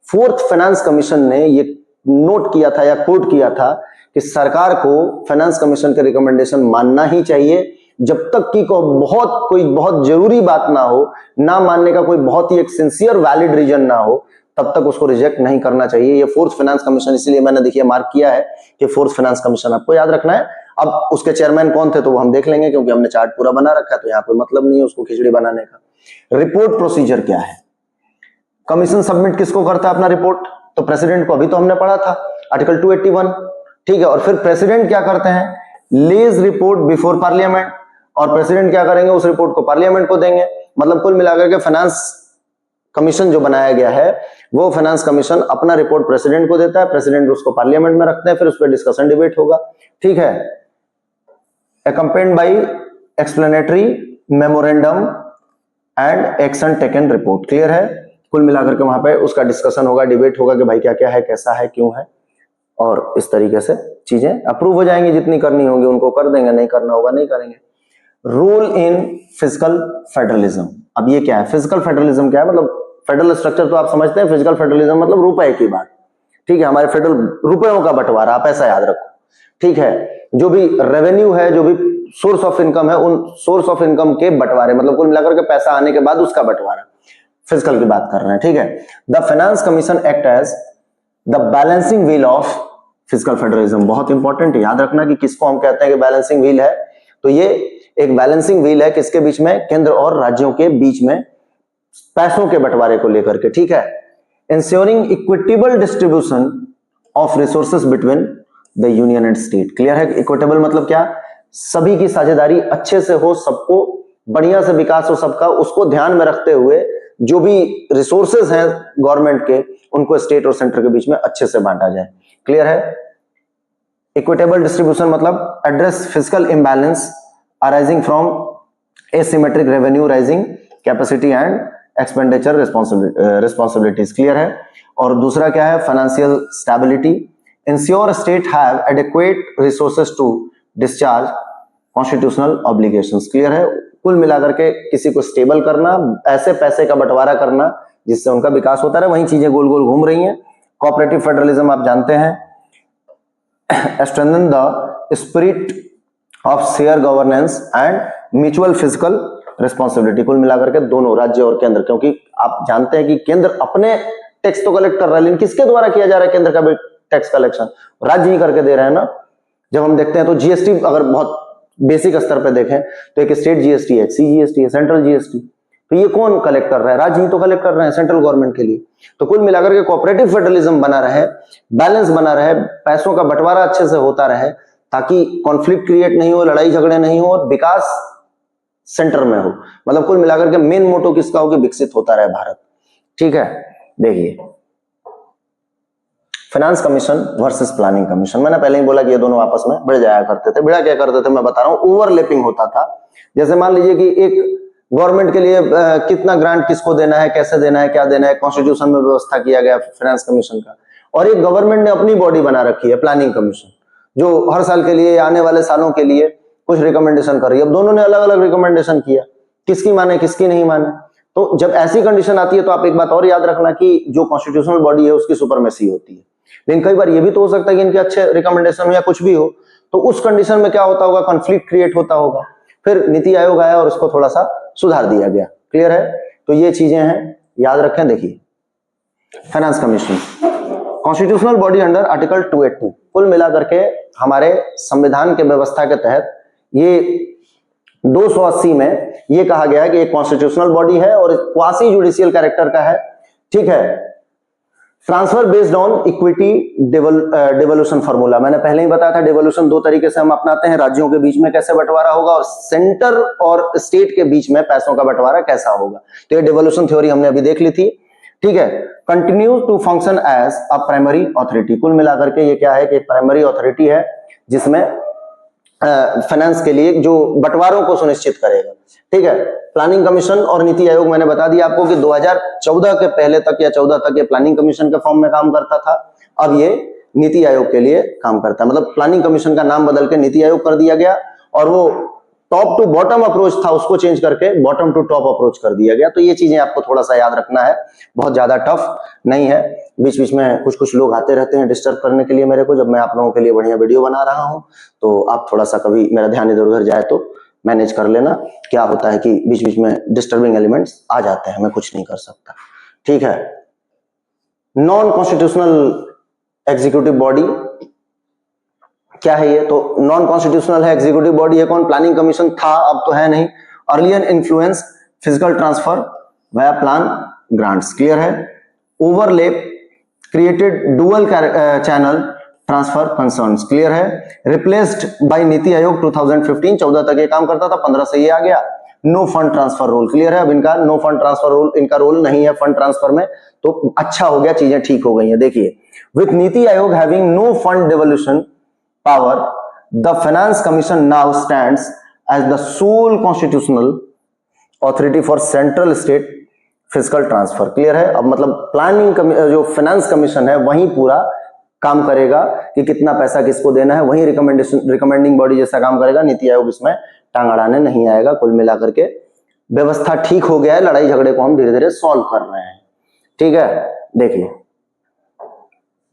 फोर्थ फाइनेंस कमीशन ने ये नोट किया था या कोट किया था कि सरकार को फाइनेंस कमीशन के रिकमेंडेशन मानना ही चाहिए, जब तक कि कोई बहुत जरूरी बात ना हो, ना मानने का कोई बहुत ही एक सिंसियर वैलिड रीजन ना हो, तब तक उसको रिजेक्ट नहीं करना चाहिए। ये फोर्थ फाइनेंस कमीशन, इसलिए मैंने देखिए मार्क किया है कि फोर्थ फाइनेंस कमीशन आपको याद रखना है। अब उसके चेयरमैन कौन थे तो वो हम देख लेंगे, क्योंकि हमने चार्ट पूरा बना रखा है, तो यहाँ कोई मतलब नहीं है उसको खिचड़ी बनाने का। रिपोर्ट प्रोसीजर क्या है, कमीशन सबमिट किसको करता है अपना रिपोर्ट, तो प्रेसिडेंट को, अभी तो हमने पढ़ा था आर्टिकल 281, ठीक है। और फिर प्रेसिडेंट क्या करते हैं, लेज रिपोर्ट बिफोर पार्लियामेंट, और प्रेसिडेंट क्या करेंगे, उस रिपोर्ट को पार्लियामेंट को देंगे। मतलब कुल मिलाकर के फाइनेंस कमीशन जो बनाया गया है वो फाइनेंस कमीशन अपना रिपोर्ट प्रेसिडेंट को देता है, प्रेसिडेंट उसको पार्लियामेंट में रखते हैं, फिर उस पर डिस्कशन डिबेट होगा, ठीक है। accompanied by explanatory memorandum and action taken report, clear है। कुल मिलाकर के वहां पे उसका डिस्कशन होगा, डिबेट होगा कि भाई क्या क्या है, कैसा है, क्यों है, और इस तरीके से चीजें अप्रूव हो जाएंगी। जितनी करनी होगी उनको कर देंगे, नहीं करना होगा नहीं करेंगे। रोल इन फिजिकल फेडरलिज्म, अब ये क्या है, फिजिकल फेडरलिज्म क्या है, मतलब फेडरल स्ट्रक्चर तो आप समझते हैं, फिजिकल फेडरलिज्म मतलब रुपए की बात, ठीक है। हमारे फेडरल रुपयों का बंटवारा, आप ऐसा याद रखो, ठीक है। जो भी रेवेन्यू है, जो भी सोर्स ऑफ इनकम है, उन सोर्स ऑफ इनकम के बंटवारे, मतलब कुल मिलाकर के पैसा आने के बाद उसका बंटवारा, फिजिकल की बात कर रहे हैं, ठीक है। The finance commission act as the balancing wheel of fiscal federalism, बहुत इंपॉर्टेंट है, याद रखना कि किसको हम कहते हैं कि बैलेंसिंग व्हील है। तो ये एक बैलेंसिंग व्हील है किसके बीच में, केंद्र और राज्यों के बीच में, पैसों के बंटवारे को लेकर के, ठीक है। Ensuring equitable distribution of resources between the union and state, clear है। इक्विटेबल मतलब क्या, सभी की साझेदारी अच्छे से हो, सबको बढ़िया से विकास हो सबका, उसको ध्यान में रखते हुए जो भी रिसोर्सेज हैं गवर्नमेंट के, उनको स्टेट और सेंटर के बीच में अच्छे से बांटा जाए, क्लियर है। इक्विटेबल डिस्ट्रीब्यूशन मतलब address fiscal imbalance arising from asymmetric revenue raising capacity and expenditure responsibilities, clear है। और दूसरा क्या है, financial stability, ensure state have adequate resources to discharge constitutional obligations, clear है। कुल मिलाकर के किसी को स्टेबल करना, ऐसे पैसे का बंटवारा करना जिससे उनका विकास होता रहे, वही चीजें गोल गोल घूम रही हैं। कोऑपरेटिव फेडरलिज्म आप जानते हैं, strengthen the spirit of share governance and mutual physical responsibility, कुल मिलाकर के दोनों राज्य और केंद्र, क्योंकि आप जानते हैं कि केंद्र अपने टैक्स तो कलेक्ट कर रहा है, लेकिन किसके द्वारा किया जा रहा है केंद्र का भी टैक्स कलेक्शन, राज्य ही करके दे रहे हैं ना। जब हम देखते हैं तो जीएसटी अगर बहुत बेसिक स्तर पे देखें तो एक स्टेट जीएसटी है, एक सीजीएसटी है, सेंट्रल जीएसटी, तो ये कौन कलेक्ट कर रहा है? राज्य ही तो कलेक्ट कर रहे हैं सेंट्रल गवर्नमेंट के लिए। तो कुल मिलाकर के कोऑपरेटिव फेडरलिज्म बना रहे, बैलेंस बना रहे, पैसों का बंटवारा अच्छे से होता रहे, ताकि कॉन्फ्लिक्ट क्रिएट नहीं हो, लड़ाई झगड़े नहीं हो और विकास सेंटर में हो। मतलब कुल मिलाकर के मेन मोटो किसका हो कि विकसित होता रहे भारत। ठीक है, देखिए finance commission versus planning commission. मैंने पहले ही बोला कि ये दोनों आपस में भिड़ जाया करते थे। भिड़ा क्या करते थे मैं बता रहा हूं, ओवरलैपिंग होता था। जैसे मान लीजिए कि एक गवर्नमेंट के लिए कितना ग्रांट किसको देना है, कैसे देना है, क्या देना है, कॉन्स्टिट्यूशन में व्यवस्था किया गया फाइनेंस कमीशन का। और एक गवर्नमेंट ने अपनी बॉडी बना रखी है प्लानिंग कमीशन, जो हर साल के लिए, आने वाले सालों के लिए कुछ रिकमेंडेशन कर रही है। अब दोनों ने अलग अलग रिकमेंडेशन किया, किसकी माने किसकी नहीं माने। तो जब ऐसी कंडीशन आती है तो आप एक बात और याद रखना कि जो कॉन्स्टिट्यूशनल बॉडी है उसकी सुपरमेसी होती है। लेकिन कई बार ये भी तो हो सकता है कि इनके अच्छे रिकमेंडेशन हो या कुछ भी हो, तो उस कंडीशन में क्या होता होगा, कॉन्फ्लिक्ट क्रिएट होता होगा। फिर नीति आयोग आया और उसको थोड़ा सा सुधार दिया गया। क्लियर है? तो ये चीजें हैं, याद रखें। देखिए finance commission constitutional body under article 280। कुल मिलाकर के हमारे संविधान के व्यवस्था के तहत ये 280 में ये कहा गया है कि एक कॉन्स्टिट्यूशनल बॉडी है और क्वासी जुडिशियल कैरेक्टर का है। ठीक है, transfer based on equity devolution formula. मैंने पहले ही बताया था डिवोल्यूशन दो तरीके से हम अपनाते हैं, राज्यों के बीच में कैसे बंटवारा होगा और सेंटर और स्टेट के बीच में पैसों का बंटवारा कैसा होगा। तो ये डिवोल्यूशन थ्योरी हमने अभी देख ली थी। ठीक है, continue to function as a primary authority. कुल मिलाकर के ये क्या है कि एक प्राइमरी अथॉरिटी है जिसमें फाइनेंस के लिए जो बंटवारों को सुनिश्चित करेगा। ठीक है, प्लानिंग कमीशन और नीति आयोग मैंने बता दिया आपको कि 2014 के पहले तक या 14 तक ये प्लानिंग कमीशन के फॉर्म में काम करता था। अब ये नीति आयोग के लिए काम करता है। मतलब प्लानिंग कमीशन का नाम बदल के नीति आयोग कर दिया गया और वो टॉप टू बॉटम अप्रोच था, उसको चेंज करके बॉटम टू टॉप अप्रोच कर दिया गया। तो ये चीजें आपको थोड़ा सा याद रखना है, बहुत ज्यादा टफ नहीं है। बीच बीच में कुछ कुछ लोग आते रहते हैं डिस्टर्ब करने के लिए मेरे को, जब मैं आप लोगों के लिए बढ़िया वीडियो बना रहा हूं। तो आप थोड़ा सा कभी मेरा ध्यान इधर उधर जाए तो मैनेज कर लेना। क्या होता है कि बीच बीच में डिस्टर्बिंग एलिमेंट्स आ जाते हैं, मैं कुछ नहीं कर सकता। ठीक है, नॉन कॉन्स्टिट्यूशनल एग्जीक्यूटिव बॉडी क्या है ये? तो नॉन कॉन्स्टिट्यूशनल है, एग्जीक्यूटिव बॉडी है कौन? प्लानिंग कमीशन था, अब तो है नहीं। Earlier influence physical transfer via plan grants. Clear है? Overlap created dual channel transfer concerns. Clear है? Replaced by NITI Aayog 2015। 14 तक ये काम करता था, 15 से ये आ गया। No fund transfer rule. Clear है? अब इनका नो फंड ट्रांसफर रूल, इनका रोल नहीं है फंड ट्रांसफर में, तो अच्छा हो गया, चीजें ठीक हो गई है। देखिए, with NITI Aayog having no fund devolution power, the finance commission now stands as the sole constitutional authority for central state fiscal transfer। Clear है? अब मतलब प्लानिंग जो फाइनेंस कमीशन है वही पूरा काम करेगा कि कितना पैसा किसको देना है, वही रिकमेंडिंग बॉडी जैसा काम करेगा। नीति आयोग इसमें टांग अड़ाने नहीं आएगा। कुल मिलाकर के व्यवस्था ठीक हो गया है, लड़ाई झगड़े को हम धीरे धीरे सॉल्व कर रहे हैं। ठीक है, देखिए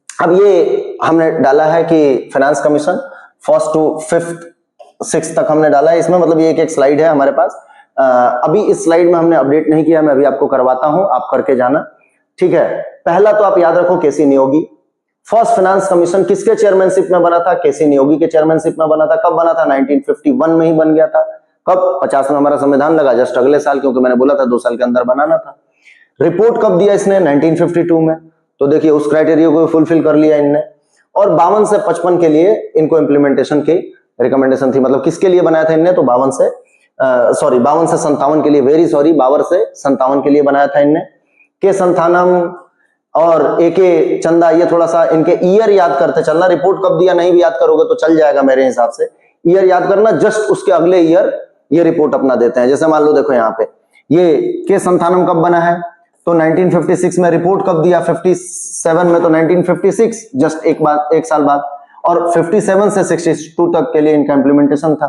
अब ये हमने डाला है कि finance commission 1st to 5th 6th तक हमने डाला है इसमें। मतलब ये एक स्लाइड है हमारे पास। अभी इस स्लाइड में हमने अपडेट नहीं किया, मैं अभी आपको करवाता हूं, आप करके जाना। ठीक है, पहला तो आप याद रखो केसी नियोगी। फर्स्ट फाइनेंस कमीशन किसके चेयरमैनशिप में बना था? केसी नियोगी के चेयरमैनशिप में बना था। कब बना था? 1951 में ही बन गया था। कब? 50 में हमारा संविधान लगा, जस्ट अगले साल, क्योंकि मैंने बोला था 2 साल के अंदर बनाना था। रिपोर्ट कब दिया इसने? 1952 में। तो देखिए उस क्राइटेरिया को फुलफिल कर लिया इनने। और 52 से 55 के लिए इनको इम्प्लीमेंटेशन की रिकमेंडेशन थी। मतलब किसके लिए बनाया था इनने? तो 52 से 57 के लिए, वेरी सॉरी, 52 से 57 के लिए बनाया था इनने। के संथानम और एके चंदा, ये थोड़ा सा इनके ईयर याद करते चलना। रिपोर्ट कब दिया नहीं भी याद करोगे तो चल जाएगा मेरे हिसाब से। ईयर याद करना, जस्ट उसके अगले ईयर ये रिपोर्ट अपना देते हैं। जैसे मान लो देखो यहाँ पे ये के संथानम कब बना है? तो 1956 में। रिपोर्ट कब दिया? 57 में। तो 1956 जस्ट एक साल बाद। और 57 से 62 तक के लिए इनका इम्प्लीमेंटेशन था।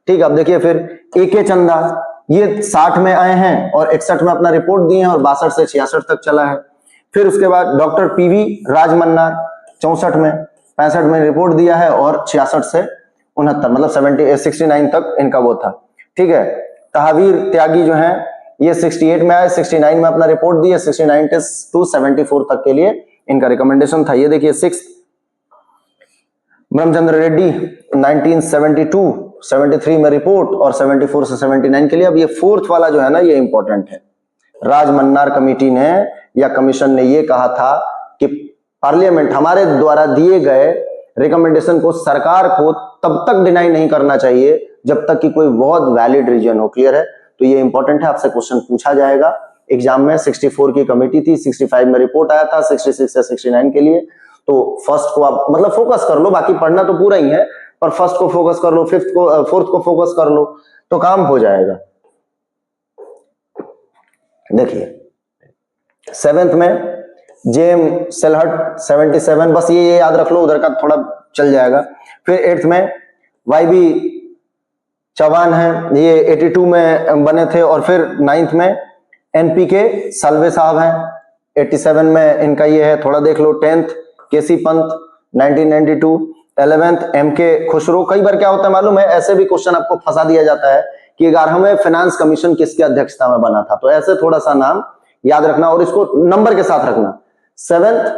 ठीक है, अब देखिए फिर एके चंदा, ये 60 में आए हैं और 61 में अपना रिपोर्ट दिए हैं और 62 से 66 तक चला है। फिर उसके बाद डॉक्टर पीवी राजमन्नार 64 में, 65 में रिपोर्ट दिया है और 66 से 69 मतलब 69 तक इनका वो था। ठीक है, तहावीर त्यागी जो है ये 68 में आए, 69 में अपना रिपोर्ट दिया, 69 to 74 तक के लिए इनका रिकमेंडेशन था। ये देखिए 6th ब्रह्मचंद्र रेड्डी 1972 73 में रिपोर्ट और 74 से 79 के लिए। अब ये 4th वाला जो है ना, ये इंपॉर्टेंट है। राज मन्नार कमेटी ने या कमीशन ने ये कहा था कि पार्लियामेंट हमारे द्वारा दिए गए रिकमेंडेशन को सरकार को तब तक डिनाई नहीं करना चाहिए जब तक कि कोई बहुत वैलिड रीजन हो। क्लियर है? तो ये इंपॉर्टेंट है, आपसे क्वेश्चन पूछा जाएगा एग्जाम में। 64 की कमेटी थी, 65 में रिपोर्ट आया था, 66 या 69 के लिए। तो फर्स्ट को आप मतलब फोकस कर लो, बाकी पढ़ना तो पूरा ही है, पर फर्स्ट को फोकस कर लो, फोर्थ को फोकस कर लो तो काम हो जाएगा। देखिए 7th में जेम सेलहट 77, बस ये याद रख लो, उधर का थोड़ा चल जाएगा। फिर 8th में वाईबी चौहान है, ये 82 में बने थे। और फिर 9th में एनपीके साल्वे साहब हैं, 87 में इनका ये है, थोड़ा देख लो। 10th केसी पंत 1992, 11th एमके खुसरो। कई बार क्या होता है मालूम है, ऐसे भी क्वेश्चन आपको फंसा दिया जाता है कि 11वें फाइनेंस कमीशन किसकी अध्यक्षता में बना था, तो ऐसे थोड़ा सा नाम याद रखना और इसको नंबर के साथ रखना। 7th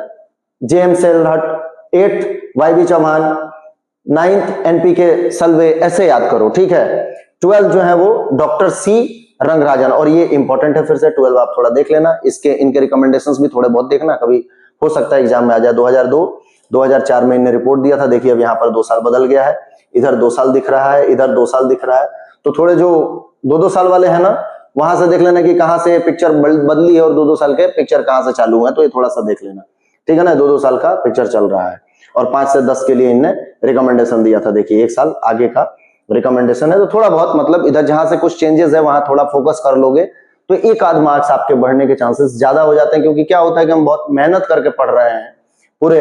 JM Shelat, 8th YB Chauhan, 9th NPK Salve, ऐसे याद करो, ठीक है। 12 जो है वो डॉक्टर सी रंगराजन, और ये इंपॉर्टेंट है, फिर से 12 आप थोड़ा देख लेना, इसके इनके रिकमेंडेशंस भी थोड़े बहुत देखना, कभी हो सकता है एग्जाम में आ जाए। 2002 2004 में इन्हें रिपोर्ट दिया था। देखिए अब यहाँ पर 2 साल बदल गया है, इधर 2 साल दिख रहा है, इधर 2 साल दिख रहा है। तो थोड़े जो 2-2 साल वाले हैं ना, वहां से देख लेना कि कहां से पिक्चर बदली है और 2-2 साल के पिक्चर कहां से चालू है, तो ये थोड़ा सा देख लेना, ठीक है ना। 2-2 साल का पिक्चर चल रहा है और 5 से 10 के लिए इनने रिकमेंडेशन दिया था। देखिए 1 साल आगे का रिकमेंडेशन है, तो थोड़ा बहुत मतलब इधर जहां से कुछ चेंजेस है वहां थोड़ा फोकस कर लोगे तो 1 आध मार्क्स आपके बढ़ने के चांसेस ज्यादा हो जाते हैं। क्योंकि क्या होता है कि हम बहुत मेहनत करके पढ़ रहे हैं, पूरे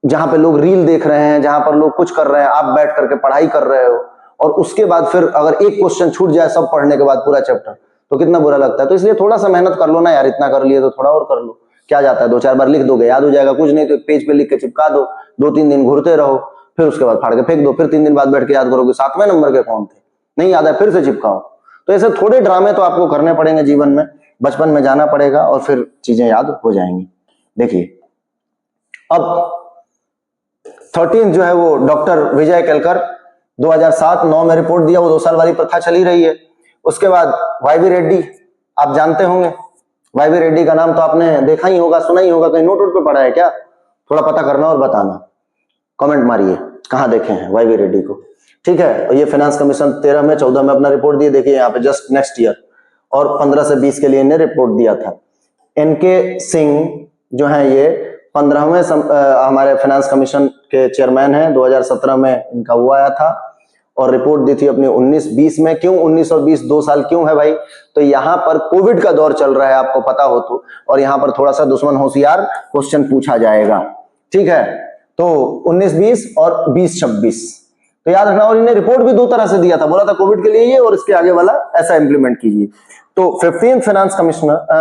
जहां पे लोग रील देख रहे हैं, जहां पर लोग कुछ कर रहे हैं, आप बैठ करके पढ़ाई कर रहे हो, और उसके बाद फिर अगर एक क्वेश्चन छूट जाए सब पढ़ने के बाद पूरा चैप्टर, तो कितना बुरा लगता है। तो इसलिए थोड़ा सा मेहनत कर लो ना यार, इतना कर लिए तो थोड़ा और कर लो, क्या जाता है, 2-4 बार लिख दोगे याद हो जाएगा। कुछ नहीं तो एक पेज पे लिख के चिपका दो, 2-3 दिन घूरते रहो, फिर उसके बाद फाड़ के फेंक दो, फिर 3 दिन बाद बैठ के याद करोगे 7वें नंबर के कौन थे, नहीं याद है, फिर से चिपकाओ। तो ऐसे थोड़े ड्रामे तो आपको करने पड़ेंगे जीवन में, बचपन में जाना पड़ेगा और फिर चीजें याद हो जाएंगी। देखिए अब 13 जो है वो डॉक्टर विजय केलकर 2007-9 में रिपोर्ट दिया, वो 2 साल वाली प्रथा चली रही है। उसके बाद वाईवी रेड्डी, आप जानते होंगे वाईवी रेड्डी का नाम तो आपने देखा ही होगा, सुना ही होगा, कहीं नोट वोट पे पढ़ा है क्या, थोड़ा पता करना और बताना, कमेंट मारिए कहां देखे हैं वाईवी रेड्डी को, ठीक है। और ये फाइनेंस कमीशन 13 में 14 में अपना रिपोर्ट दिए, देखिए यहाँ पे जस्ट नेक्स्ट ईयर, और 15 से 20 के लिए इन्हें रिपोर्ट दिया था। एनके सिंह जो है ये 15वें हमारे फाइनेंस कमीशन के चेयरमैन हैं, 2017 में इनका वो आया था और रिपोर्ट दी थी अपनी 19-20 में। क्यों 19 और 20 2 साल क्यों है भाई, तो यहाँ पर कोविड का दौर चल रहा है आपको पता हो तो, और यहाँ पर थोड़ा सा दुश्मन होशियार क्वेश्चन पूछा जाएगा, ठीक है। तो 19-20 और 20-26 तो याद रखना। और इन्हें रिपोर्ट भी 2 तरह से दिया था, बोला था कोविड के लिए ये और इसके आगे वाला ऐसा इंप्लीमेंट कीजिए। तो 15th finance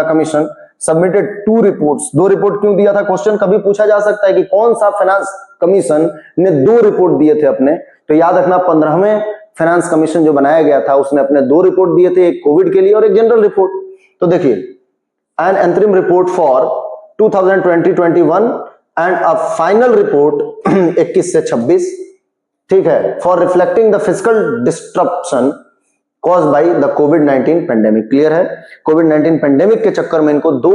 commission submitted 2 reports. 2 report क्यों दिया था, क्वेश्चन कभी पूछा जा सकता है कि कौन सा फाइनेंस कमीशन ने 2 रिपोर्ट दिए थे अपने, तो याद रखना 15वें फाइनेंस कमीशन जो बनाया गया था उसने अपने 2 रिपोर्ट दिए थे, एक कोविड के लिए और एक जनरल रिपोर्ट। तो देखिए एन अंतरिम report for 2020-21 and a final report 21 से 26, ठीक है, for reflecting the physical disruption cause by the covid pandemic. Clear है, कोविड-19 पेंडेमिक के चक्कर में इनको 2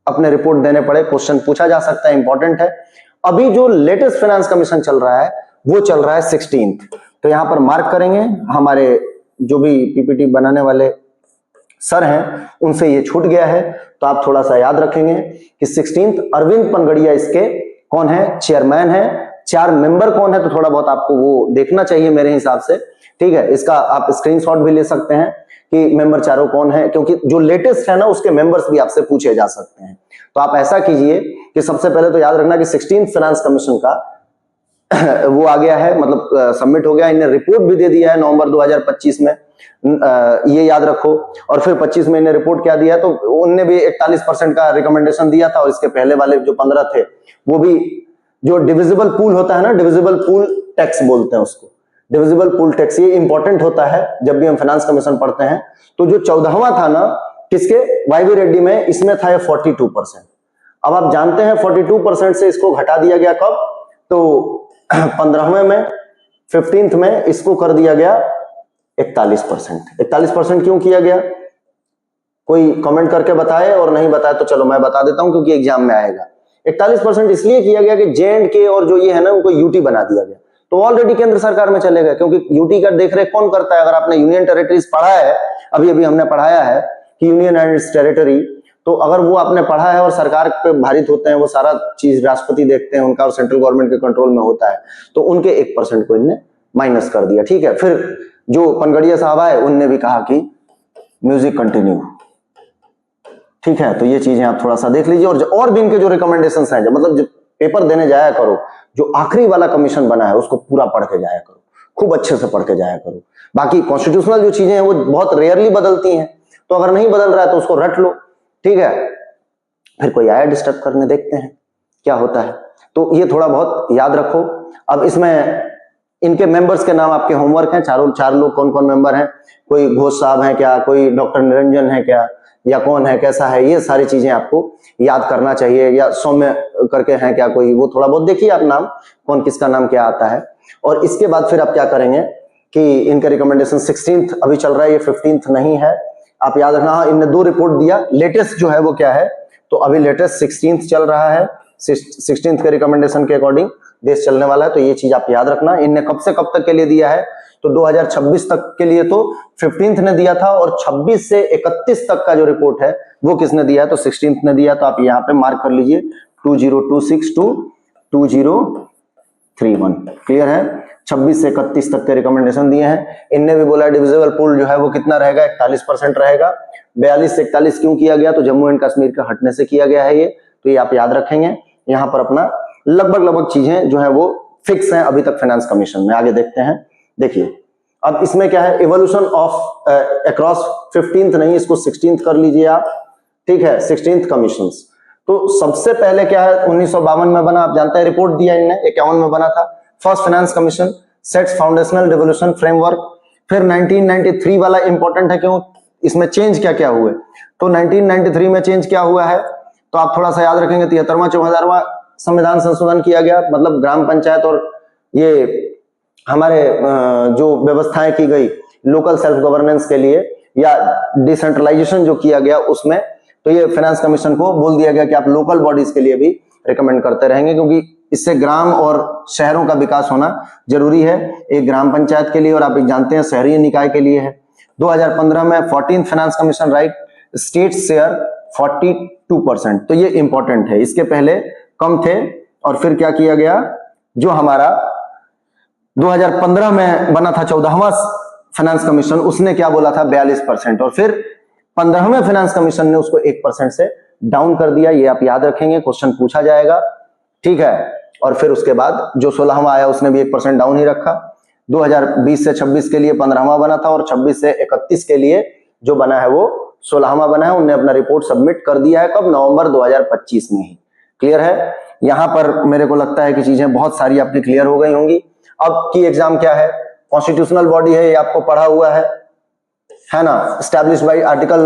अपने रिपोर्ट देने पड़े, क्वेश्चन पूछा जा सकता है, इंपॉर्टेंट है। अभी जो लेटेस्ट फाइनेंस कमीशन चल रहा है वो चल रहा है 16th, तो यहां पर मार्क करेंगे, हमारे जो भी पीपीटी बनाने वाले सर हैं उनसे ये छूट गया है, तो आप थोड़ा सा याद रखेंगे कि 16th अरविंद पनगड़िया इसके कौन है, चेयरमैन है। 4 मेंबर कौन है, तो थोड़ा बहुत आपको वो देखना चाहिए मेरे हिसाब से, ठीक है। इसका आप स्क्रीनशॉट भी ले सकते हैं कि मेंबर चारों कौन है, क्योंकि जो लेटेस्ट है ना उसके मेंबर्स भी आपसे पूछे जा सकते हैं। तो आप ऐसा कीजिए कि सबसे पहले तो याद रखना कि 16th फाइनेंस कमीशन का वो आ गया है, मतलब सबमिट हो गया, इन्हें रिपोर्ट भी दे दिया है नवंबर 2025 में, ये याद रखो। और फिर 25 में इन्हें रिपोर्ट क्या दिया, तो उनने भी 41% का रिकमेंडेशन दिया था, और इसके पहले वाले जो 15 थे वो भी, जो डिविजिबल पूल होता है ना, डिविजिबल पूल टैक्स बोलते हैं उसको, डिविजिबल पूल टैक्स, ये इंपॉर्टेंट होता है जब भी हम फाइनेंस कमीशन पढ़ते हैं। तो जो 14वां था ना किसके, वाईवी रेड्डी में, इसमें था 42%। अब आप जानते हैं 42% से इसको घटा दिया गया कब, तो 15वें में 15th में इसको कर दिया गया 41%। 41% क्यों किया गया, कोई कमेंट करके बताए, और नहीं बताए तो चलो मैं बता देता हूं क्योंकि एग्जाम में आएगा। 41% इसलिए किया गया कि J&K और जो ये है ना उनको यूटी बना दिया गया, तो ऑलरेडी केंद्र सरकार में चले गए, क्योंकि यूटी का देखरेख कौन करता है? अगर आपने यूनियन टेरिटरीज पढ़ा है, अभी अभी हमने पढ़ाया है कि यूनियन एंड इट्स टेरिटरी, तो अगर वो आपने पढ़ा है और सरकार पे भारित होते हैं, वो सारा चीज राष्ट्रपति देखते हैं उनका और सेंट्रल गवर्नमेंट के कंट्रोल में होता है, तो उनके 1% को इनने माइनस कर दिया। ठीक है, फिर जो पनगड़िया साहब आए उनने भी कहा कि म्यूजिक कंटिन्यू। ठीक है, तो ये चीजें आप थोड़ा सा देख लीजिए, और भी इनके जो रिकमेंडेशंस हैं, मतलब जो पेपर देने जाया करो, जो आखिरी वाला कमीशन बना है उसको पूरा पढ़ के जाया करो, खूब अच्छे से पढ़ के जाया करो। बाकी कॉन्स्टिट्यूशनल जो चीजें हैं वो बहुत रेयरली बदलती हैं, तो अगर नहीं बदल रहा है तो उसको रट लो। ठीक है, फिर कोई आया डिस्टर्ब करने, देखते हैं क्या होता है। तो ये थोड़ा बहुत याद रखो। अब इसमें इनके मेंबर्स के नाम आपके होमवर्क हैं, चार लोग कौन कौन मेंबर हैं, कोई घोष साहब हैं क्या, कोई डॉक्टर निरंजन है क्या, या कौन है, कैसा है, ये सारी चीजें आपको याद करना चाहिए। या सौम्य करके हैं क्या कोई, वो थोड़ा बहुत देखिए आप नाम, कौन किसका नाम क्या आता है। और इसके बाद फिर आप क्या करेंगे कि इनका रिकमेंडेशन 16th अभी चल रहा है, ये 15th नहीं है, आप याद रखना। हाँ, इनने 2 रिपोर्ट दिया, लेटेस्ट जो है वो क्या है, तो अभी लेटेस्ट 16th चल रहा है, 16th के रिकमेंडेशन के अकॉर्डिंग देश चलने वाला है, तो ये चीज आप याद रखना। इनने कब से कब तक के लिए दिया है, तो 2026 तक के लिए तो 15th ने दिया था, और 26 से 31 तक का जो रिपोर्ट है वो किसने दिया है, तो 16th ने दिया। तो आप यहाँ पे मार्क कर लीजिए 2026 टू 2031। क्लियर है, 26 से 31 तक के रिकमेंडेशन दिए हैं। इनने भी बोला डिविजिबल पूल जो है वो कितना रहेगा, 41% रहेगा। 42 से 41 क्यों किया गया, तो जम्मू एंड कश्मीर के हटने से किया गया है ये, तो ये आप याद रखेंगे। यहाँ पर अपना लगभग चीजें जो है वो फिक्स हैं अभी तक फाइनेंस कमीशन में। आगे देखते हैं, देखिए अब इसमें क्या है, एवोल्यूशन ऑफ अक्रॉस 15th नहीं, इसको 16th कर लीजिए आप। ठीक है, 16th कमीशंस। तो सबसे पहले क्या है, 1952 में बना, आप जानते हैं, रिपोर्ट दिया इनने, 51 में बना था। First finance commission sets foundational revolution framework. फिर 1993 वाला इंपॉर्टेंट है, क्यों, इसमें चेंज क्या क्या हुए, तो 1993 में चेंज क्या हुआ है, तो आप थोड़ा सा याद रखेंगे। 73वां 74वां संविधान संशोधन किया गया, मतलब ग्राम पंचायत और ये हमारे जो व्यवस्थाएं की गई लोकल सेल्फ गवर्नेंस के लिए, या डिसेंट्रलाइजेशन जो किया गया उसमें, तो ये फाइनेंस कमीशन को बोल दिया गया कि आप लोकल बॉडीज के लिए भी रिकमेंड करते रहेंगे, क्योंकि इससे ग्राम और शहरों का विकास होना जरूरी है, एक ग्राम पंचायत के लिए और आप जानते हैं शहरी निकाय के लिए है। 2015 में 14th finance commission right state share 42%, तो ये इंपॉर्टेंट है, इसके पहले कम थे। और फिर क्या किया गया, जो हमारा 2015 में बना था 14वां फाइनेंस कमीशन, उसने क्या बोला था, 42%, और फिर 15वें फाइनेंस कमीशन ने उसको 1% से डाउन कर दिया। ये आप याद रखेंगे, क्वेश्चन पूछा जाएगा। ठीक है, और फिर उसके बाद जो 16वां आया उसने भी 1% डाउन ही रखा। 2020 से 26 के लिए 15वां बना था, और 26 से 31 के लिए जो बना है वो 16वां बना है। उन्होंने अपना रिपोर्ट सबमिट कर दिया है, कब, नवंबर 2025 में ही। क्लियर है, यहां पर मेरे को लगता है कि चीजें बहुत सारी आपकी क्लियर हो गई होंगी। अब की एग्जाम क्या है, कॉन्स्टिट्यूशनल बॉडी है, ये आपको पढ़ा हुआ है ना, establish bye article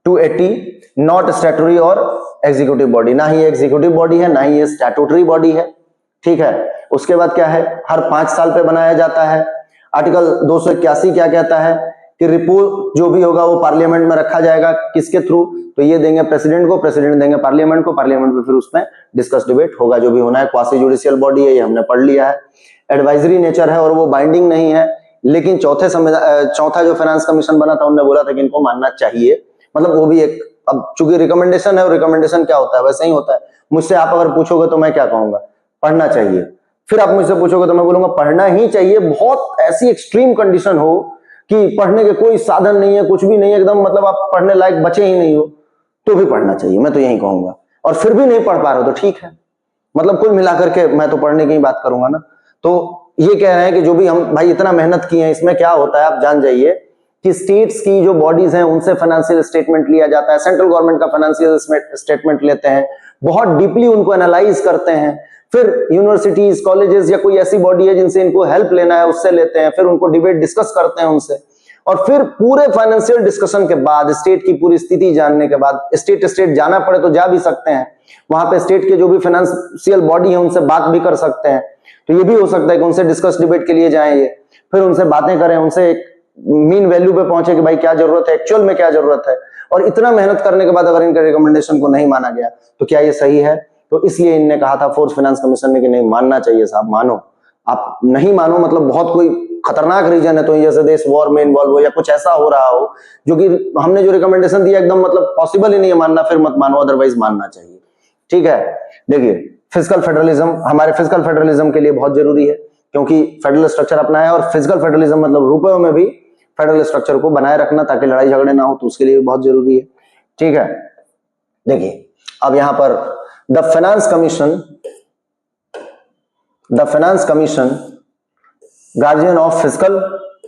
280, not statutory और एग्जीक्यूटिव बॉडी, ना ही एग्जीक्यूटिव बॉडी है, ना ही ये स्टैट्यूटरी बॉडी है। ठीक है, उसके बाद क्या है, हर 5 साल पे बनाया जाता है। आर्टिकल 281 क्या कहता है कि रिपोर्ट जो भी होगा वो पार्लियामेंट में रखा जाएगा, किसके थ्रू, तो ये देंगे प्रेसिडेंट को, प्रेसिडेंट देंगे पार्लियामेंट को, पार्लियामेंट में फिर उसमें डिस्कस डिबेट होगा, जो भी होना है। क्वासी जुडिशियल बॉडी है, ये हमने पढ़ लिया है। एडवाइजरी नेचर है और वो बाइंडिंग नहीं है, लेकिन चौथा जो फाइनेंस कमीशन बना था उन्होंने बोला था कि इनको मानना चाहिए, मतलब वो भी एक, अब चूंकि रिकमेंडेशन है और रिकमेंडेशन क्या होता है वैसे ही होता है। मुझसे आप अगर पूछोगे तो मैं क्या कहूंगा, पढ़ना चाहिए। फिर आप मुझसे पूछोगे तो मैं बोलूंगा पढ़ना ही चाहिए। बहुत ऐसी एक्सट्रीम कंडीशन हो कि पढ़ने के कोई साधन नहीं है, कुछ भी नहीं है, एकदम मतलब आप पढ़ने लायक बचे ही नहीं हो, तो भी पढ़ना चाहिए, मैं तो यही कहूंगा। और फिर भी नहीं पढ़ पा रहे हो तो ठीक है, मतलब कुल मिलाकर के मैं तो पढ़ने की ही बात करूंगा ना। तो ये कह रहे हैं कि जो भी हम भाई इतना मेहनत किए हैं, इसमें क्या होता है आप जान जाइए कि स्टेट्स की जो बॉडीज हैं उनसे फाइनेंशियल स्टेटमेंट लिया जाता है, सेंट्रल गवर्नमेंट का फाइनेंशियल स्टेटमेंट लेते हैं, बहुत डीपली उनको एनालाइज करते हैं, फिर यूनिवर्सिटीज कॉलेजेस या कोई ऐसी बॉडी है जिनसे इनको हेल्प लेना है उससे लेते हैं, फिर उनको डिबेट डिस्कस करते हैं उनसे, और फिर पूरे फाइनेंशियल डिस्कशन के बाद, स्टेट की पूरी स्थिति जानने के बाद, स्टेट जाना पड़े तो जा भी सकते हैं, वहां पे स्टेट के जो भी फाइनेंशियल बॉडी है उनसे बात भी कर सकते हैं। तो ये भी हो सकता है कि उनसे डिस्कस डिबेट के लिए जाएं, ये फिर उनसे बातें करें, उनसे एक मीन वैल्यू पे पहुंचे कि भाई क्या जरूरत है, एक्चुअल में क्या जरूरत है, और इतना मेहनत करने के बाद अगर इनके रिकमेंडेशन को नहीं माना गया तो क्या ये सही है? तो इसलिए इनने कहा था फोर्स फाइनेंस कमीशन ने कि नहीं मानना चाहिए साहब, मानो। आप नहीं मानो मतलब बहुत कोई खतरनाक रीजन है तो जैसे देश वॉर में इन्वॉल्व हो या कुछ ऐसा हो रहा हो जो कि हमने जो रिकमेंडेशन दिया एकदम मतलब पॉसिबल ही नहीं है मानना, फिर मत मानो, अदरवाइज मानना चाहिए। ठीक है, देखिए फिजिकल फेडरलिज्म हमारे फिजिकल फेडरलिज्म के लिए बहुत जरूरी है क्योंकि फेडरल स्ट्रक्चर अपना है और फिजिकल फेडरलिज्म मतलब रुपयों में भी फेडरल स्ट्रक्चर को बनाए रखना ताकि लड़ाई झगड़े ना हो, तो उसके लिए भी बहुत जरूरी है। ठीक है, देखिए अब यहां पर the finance commission guardian of physical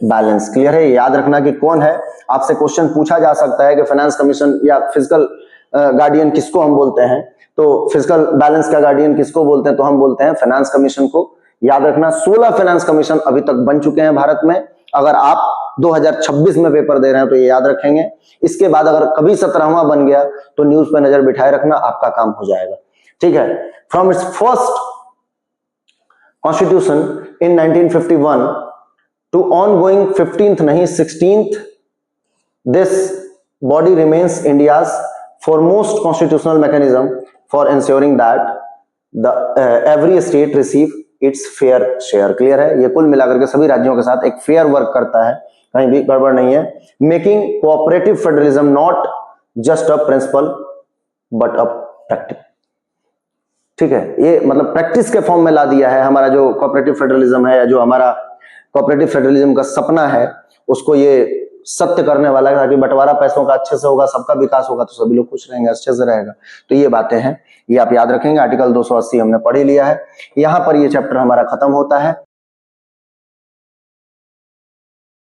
balance, clear है? याद रखना कि कौन है, आपसे क्वेश्चन पूछा जा सकता है कि फाइनेंस कमीशन या फिजिकल गार्डियन किसको हम बोलते हैं, तो फिजिकल बैलेंस का गार्डियन किसको बोलते हैं, तो हम बोलते हैं फाइनेंस कमीशन को। याद रखना 16 फाइनेंस कमीशन अभी तक बन चुके हैं भारत में। अगर आप 2026 में पेपर दे रहे हैं तो ये याद रखेंगे। इसके बाद अगर कभी 17वां बन गया तो न्यूज पे नजर बिठाए रखना, आपका काम हो जाएगा। ठीक है, from its first constitution in 1951 to ongoing 15th नहीं 16th, this body remains India's foremost constitutional mechanism for ensuring that the every state receive its fair share, clear है? ये कुल मिलाकर के सभी राज्यों के साथ एक फेयर वर्क करता है, कहीं भी गड़बड़ नहीं है। Making cooperative federalism not just a principle but a practice. ठीक है, ये मतलब प्रैक्टिस के फॉर्म में ला दिया है हमारा जो कोऑपरेटिव फेडरलिज्म है, जो हमारा कोऑपरेटिव फेडरलिज्म का सपना है, उसको ये सत्य करने वाला है ताकि बंटवारा पैसों का अच्छे से होगा, सबका विकास होगा तो सभी लोग खुश रहेंगे, अच्छे से रहेगा। तो ये बातें हैं, ये आप याद रखेंगे। आर्टिकल 280 हमने पढ़ ही लिया है। यहां पर ये चैप्टर हमारा खत्म होता है।